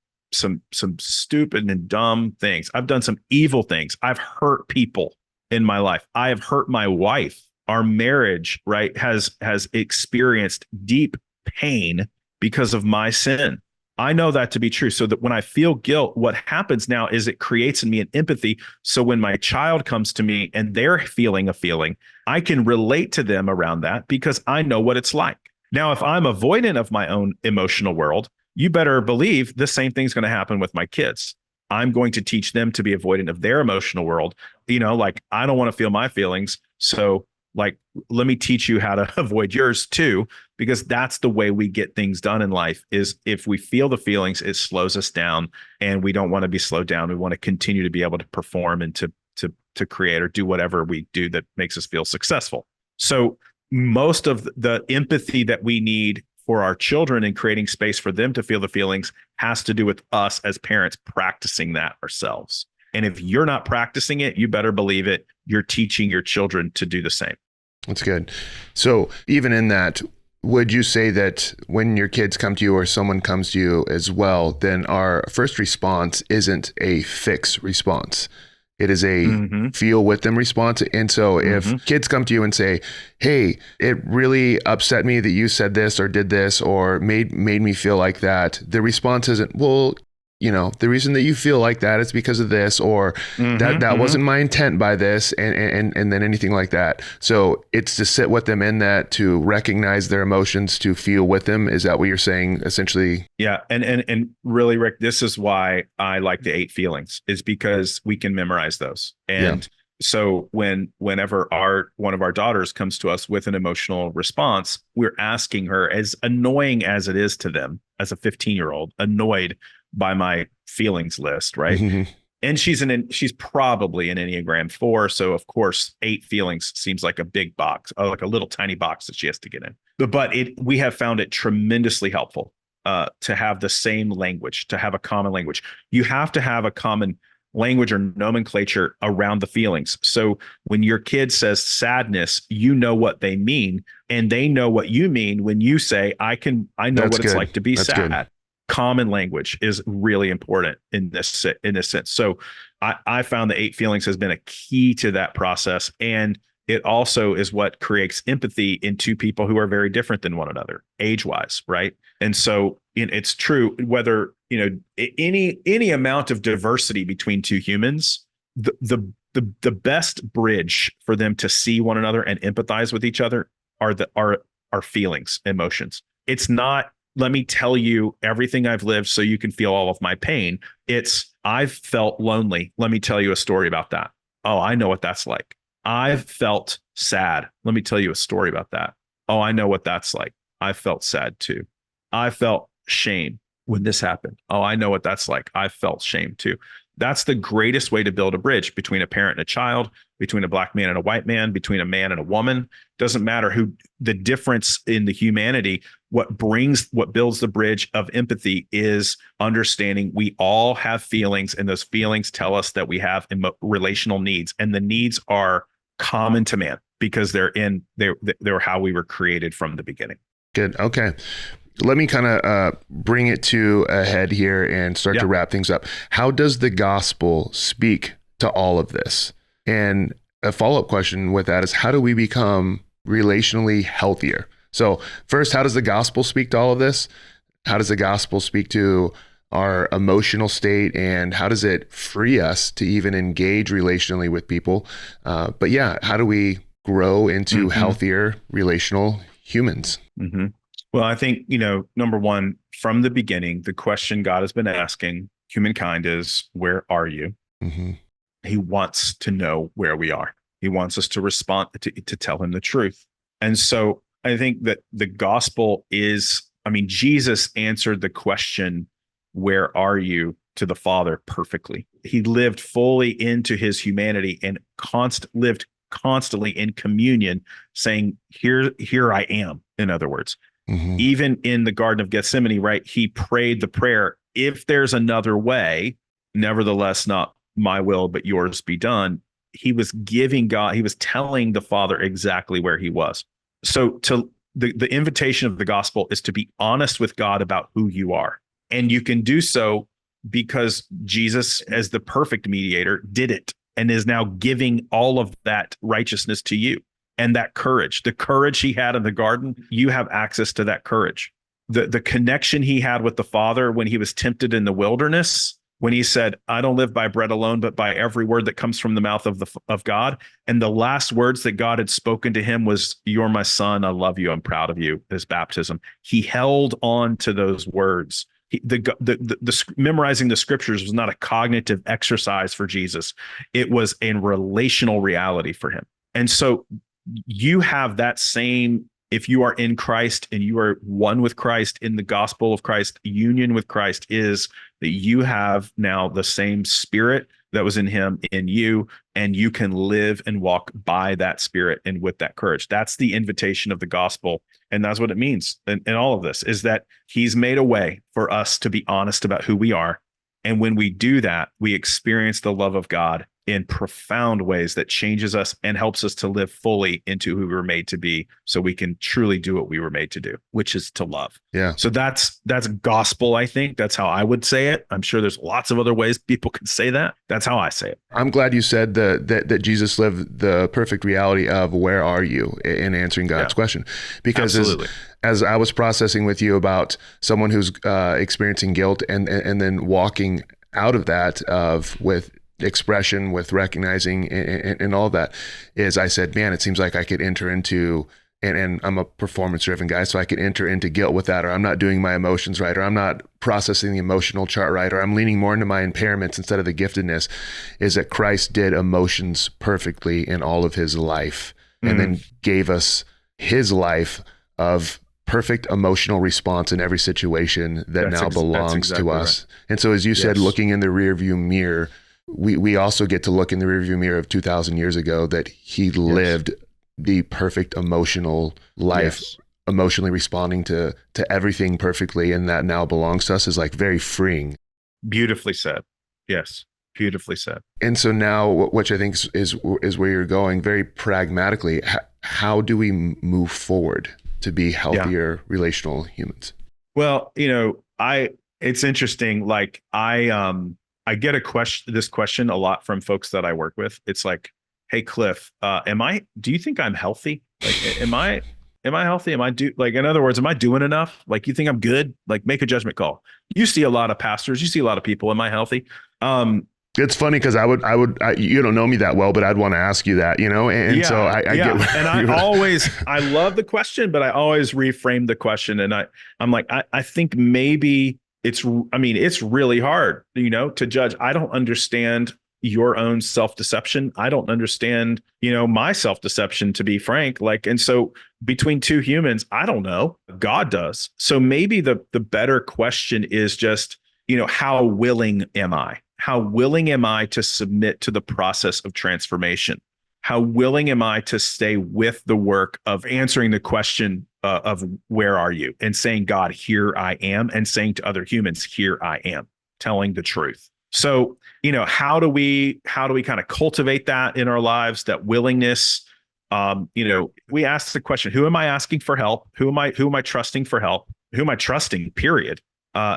stupid and dumb things. I've done some evil things. I've hurt people in my life. I have hurt my wife. Our marriage, right, has experienced deep pain because of my sin. I know that to be true. So that when I feel guilt, what happens now is it creates in me an empathy. So when my child comes to me and they're feeling a feeling, I can relate to them around that because I know what it's like. Now, if I'm avoidant of my own emotional world, you better believe the same thing's going to happen with my kids. I'm going to teach them to be avoidant of their emotional world. Like I don't want to feel my feelings. So like, let me teach you how to avoid yours too, because that's the way we get things done in life. Is if we feel the feelings, it slows us down, and we don't want to be slowed down. We want to continue to be able to perform and to create or do whatever we do that makes us feel successful. So most of the empathy that we need for our children and creating space for them to feel the feelings has to do with us as parents practicing that ourselves. And if you're not practicing it, you better believe it, you're teaching your children to do the same. That's good. So even in that, would you say that when your kids come to you or someone comes to you as well, then our first response isn't a fix response? It is a feel with them response. And so if kids come to you and say, hey, it really upset me that you said this or did this or made me feel like that, the response isn't, well, the reason that you feel like that is because of this, or that wasn't my intent by this, and then anything like that. So it's to sit with them in that, to recognize their emotions, to feel with them. Is that what you're saying, essentially? Yeah. And really, Rick, this is why I like the 8 feelings, is because we can memorize those. And so whenever one of our daughters comes to us with an emotional response, we're asking her, as annoying as it is to them, as a 15-year-old, annoyed by my feelings list, right? And she's probably an Enneagram 4. So of course, 8 feelings seems like a big box, like a little tiny box that she has to get in. But we have found it tremendously helpful to have the same language, to have a common language. You have to have a common language or nomenclature around the feelings. So when your kid says sadness, you know what they mean, and they know what you mean when you say, I know what it's like to be sad. Good. Common language is really important in this sense. So I found the 8 feelings has been a key to that process. And it also is what creates empathy in 2 people who are very different than one another, age-wise, right? And so it's true whether, any amount of diversity between 2 humans the best bridge for them to see one another and empathize with each other are feelings, emotions. It's not, let me tell you everything I've lived so you can feel all of my pain. It's, I've felt lonely. Let me tell you a story about that. Oh, I know what that's like. I've felt sad. Let me tell you a story about that. Oh, I know what that's like. I felt sad too. I felt shame when this happened. Oh, I know what that's like. I felt shame too. That's the greatest way to build a bridge between a parent and a child, between a black man and a white man, between a man and a woman. Doesn't matter who, the difference in the humanity. What builds the bridge of empathy is understanding we all have feelings, and those feelings tell us that we have relational needs, and the needs are common to man because they're how we were created from the beginning. Good. Okay. Let me kind of bring it to a head here and start to wrap things up. How does the gospel speak to all of this? And a follow-up question with that is, how do we become relationally healthier? So first, how does the gospel speak to all of this? How does the gospel speak to our emotional state, and how does it free us to even engage relationally with people? But yeah, how do we grow into healthier relational humans? Mm-hmm. Well, I think, number one, from the beginning, the question God has been asking humankind is, where are you? Mm-hmm. He wants to know where we are. He wants us to respond, to tell him the truth. And so I think that the gospel is, Jesus answered the question, where are you, to the Father perfectly. He lived fully into his humanity and lived constantly in communion, saying, here I am, in other words. Mm-hmm. Even in the Garden of Gethsemane, right? He prayed the prayer, if there's another way, nevertheless, not my will, but yours be done. He was telling the Father exactly where he was. So the invitation of the gospel is to be honest with God about who you are. And you can do so because Jesus, as the perfect mediator, did it and is now giving all of that righteousness to you. And that courage, the courage he had in the garden, you have access to that courage. The connection he had with the Father when he was tempted in the wilderness, when he said, I don't live by bread alone, but by every word that comes from the mouth of God. And the last words that God had spoken to him was, you're my son, I love you, I'm proud of you, his baptism. He held on to those words. Memorizing the scriptures was not a cognitive exercise for Jesus. It was a relational reality for him. And so you have that same, if you are in Christ and you are one with Christ in the gospel of Christ, union with Christ is that you have now the same spirit that was in him in you, and you can live and walk by that spirit and with that courage. That's the invitation of the gospel. And that's what it means in all of this, is that he's made a way for us to be honest about who we are. And when we do that, we experience the love of God in profound ways that changes us and helps us to live fully into who we were made to be, so we can truly do what we were made to do, which is to love. Yeah. So that's gospel, I think. That's how I would say it. I'm sure there's lots of other ways people can say that. That's how I say it. I'm glad you said that Jesus lived the perfect reality of where are you in answering God's question, because as I was processing with you about someone who's experiencing guilt and then walking out of that with expression, with recognizing and all of that, is I said, man, it seems like I could enter into, and I'm a performance driven guy, so I could enter into guilt with that, or I'm not doing my emotions right, or I'm not processing the emotional chart right, or I'm leaning more into my impairments instead of the giftedness. Is that Christ did emotions perfectly in all of his life, and then gave us his life of perfect emotional response in every situation that now belongs to us. Right. And so, as you said, looking in the rearview mirror, we also get to look in the rearview mirror of 2,000 years ago that he lived the perfect emotional life, emotionally responding to everything perfectly, and that now belongs to us, is like very freeing. Beautifully said. Yes. Beautifully said. And so now, which I think is where you're going, very pragmatically, how do we move forward to be healthier relational humans? Well, it's interesting. Like I get this question a lot from folks that I work with. It's like, hey, Cliff, do you think I'm healthy? Like, am I healthy? In other words, am I doing enough? Like, you think I'm good? Like, make a judgment call. You see a lot of pastors, you see a lot of people. Am I healthy? It's funny because you don't know me that well, but I'd want to ask you that, and so I get. And I love the question, but I always reframe the question, and I'm like, I think maybe it's really hard, to judge. I don't understand your own self-deception. I don't understand, my self-deception, to be frank. And so between two humans, I don't know. God does. So maybe the better question is just, how willing am I? How willing am I to submit to the process of transformation? How willing am I to stay with the work of answering the question of where are you, and saying, God, here I am, and saying to other humans, here I am, telling the truth. So, how do we kind of cultivate that in our lives, that willingness? We ask the question, who am I asking for help? Who am I trusting for help? Who am I trusting, period?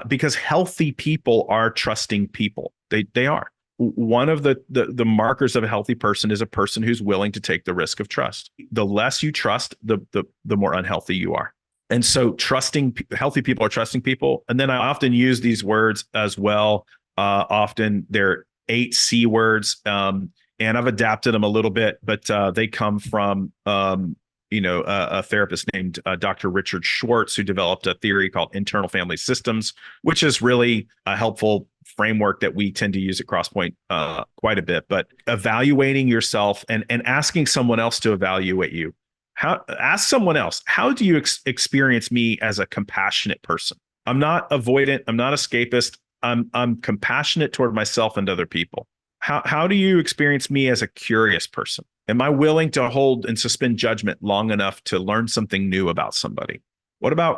Because healthy people are trusting people. They are. One of the markers of a healthy person is a person who's willing to take the risk of trust. The less you trust, the more unhealthy you are. And so healthy people are trusting people. And then I often use these words as well. Often they're 8 C words. And I've adapted them a little bit, but they come from a therapist named Dr. Richard Schwartz, who developed a theory called internal family systems, which is really a helpful framework that we tend to use at Crosspoint quite a bit. But evaluating yourself and asking someone else to evaluate you. Ask someone else, how do you experience me as a compassionate person? I'm not avoidant. I'm not escapist. I'm compassionate toward myself and other people. How do you experience me as a curious person? Am I willing to hold and suspend judgment long enough to learn something new about somebody? What about,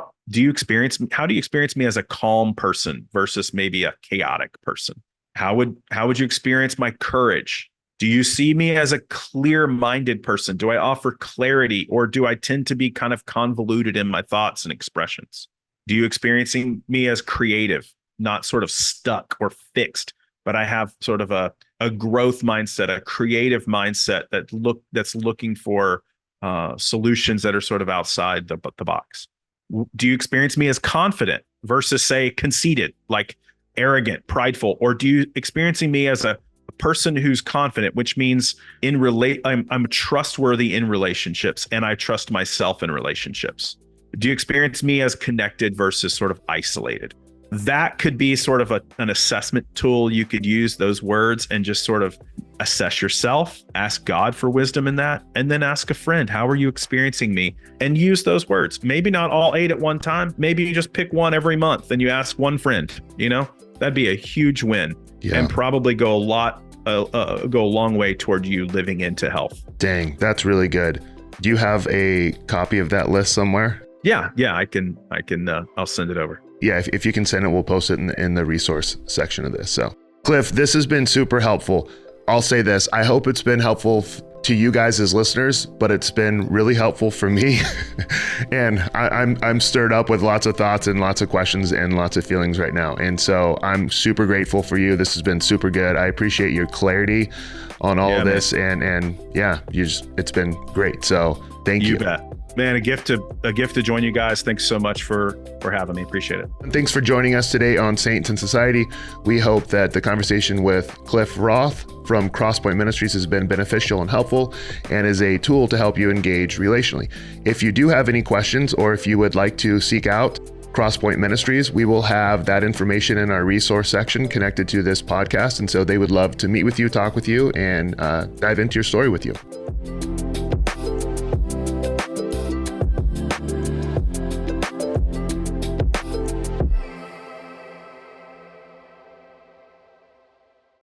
how do you experience me as a calm person versus maybe a chaotic person? How would you experience my courage? Do you see me as a clear-minded person? Do I offer clarity, or do I tend to be kind of convoluted in my thoughts and expressions? Do you experiencing me as creative, not sort of stuck or fixed, but I have sort of a growth mindset, a creative mindset that's looking for solutions that are sort of outside the box? Do you experience me as confident versus, say, conceited, like arrogant, prideful? Or do you experiencing me as a person who's confident, which means I'm trustworthy in relationships, and I trust myself in relationships? Do you experience me as connected versus sort of isolated? That could be sort of an assessment tool. You could use those words and just sort of assess yourself, ask God for wisdom in that, and then ask a friend, how are you experiencing me? And use those words. Maybe not all 8 at one time. Maybe you just pick one every month and you ask one friend, that'd be a huge win, and probably go a long way toward you living into health. Dang, that's really good. Do you have a copy of that list somewhere? Yeah, I can, I'll send it over. Yeah, if you can send it, we'll post it in the resource section of this. So, Cliff, this has been super helpful. I'll say this, I hope it's been helpful to you guys as listeners, but it's been really helpful for me. And I'm stirred up with lots of thoughts and lots of questions and lots of feelings right now. And so I'm super grateful for you. This has been super good. I appreciate your clarity on all of this. Man. And it's been great. So thank you. You bet. Man, a gift to join you guys. Thanks so much for having me. Appreciate it. And thanks for joining us today on Saints in Society. We hope that the conversation with Cliff Roth from Crosspoint Ministries has been beneficial and helpful, and is a tool to help you engage relationally. If you do have any questions, or if you would like to seek out Crosspoint Ministries, we will have that information in our resource section connected to this podcast. And so they would love to meet with you, talk with you, and dive into your story with you.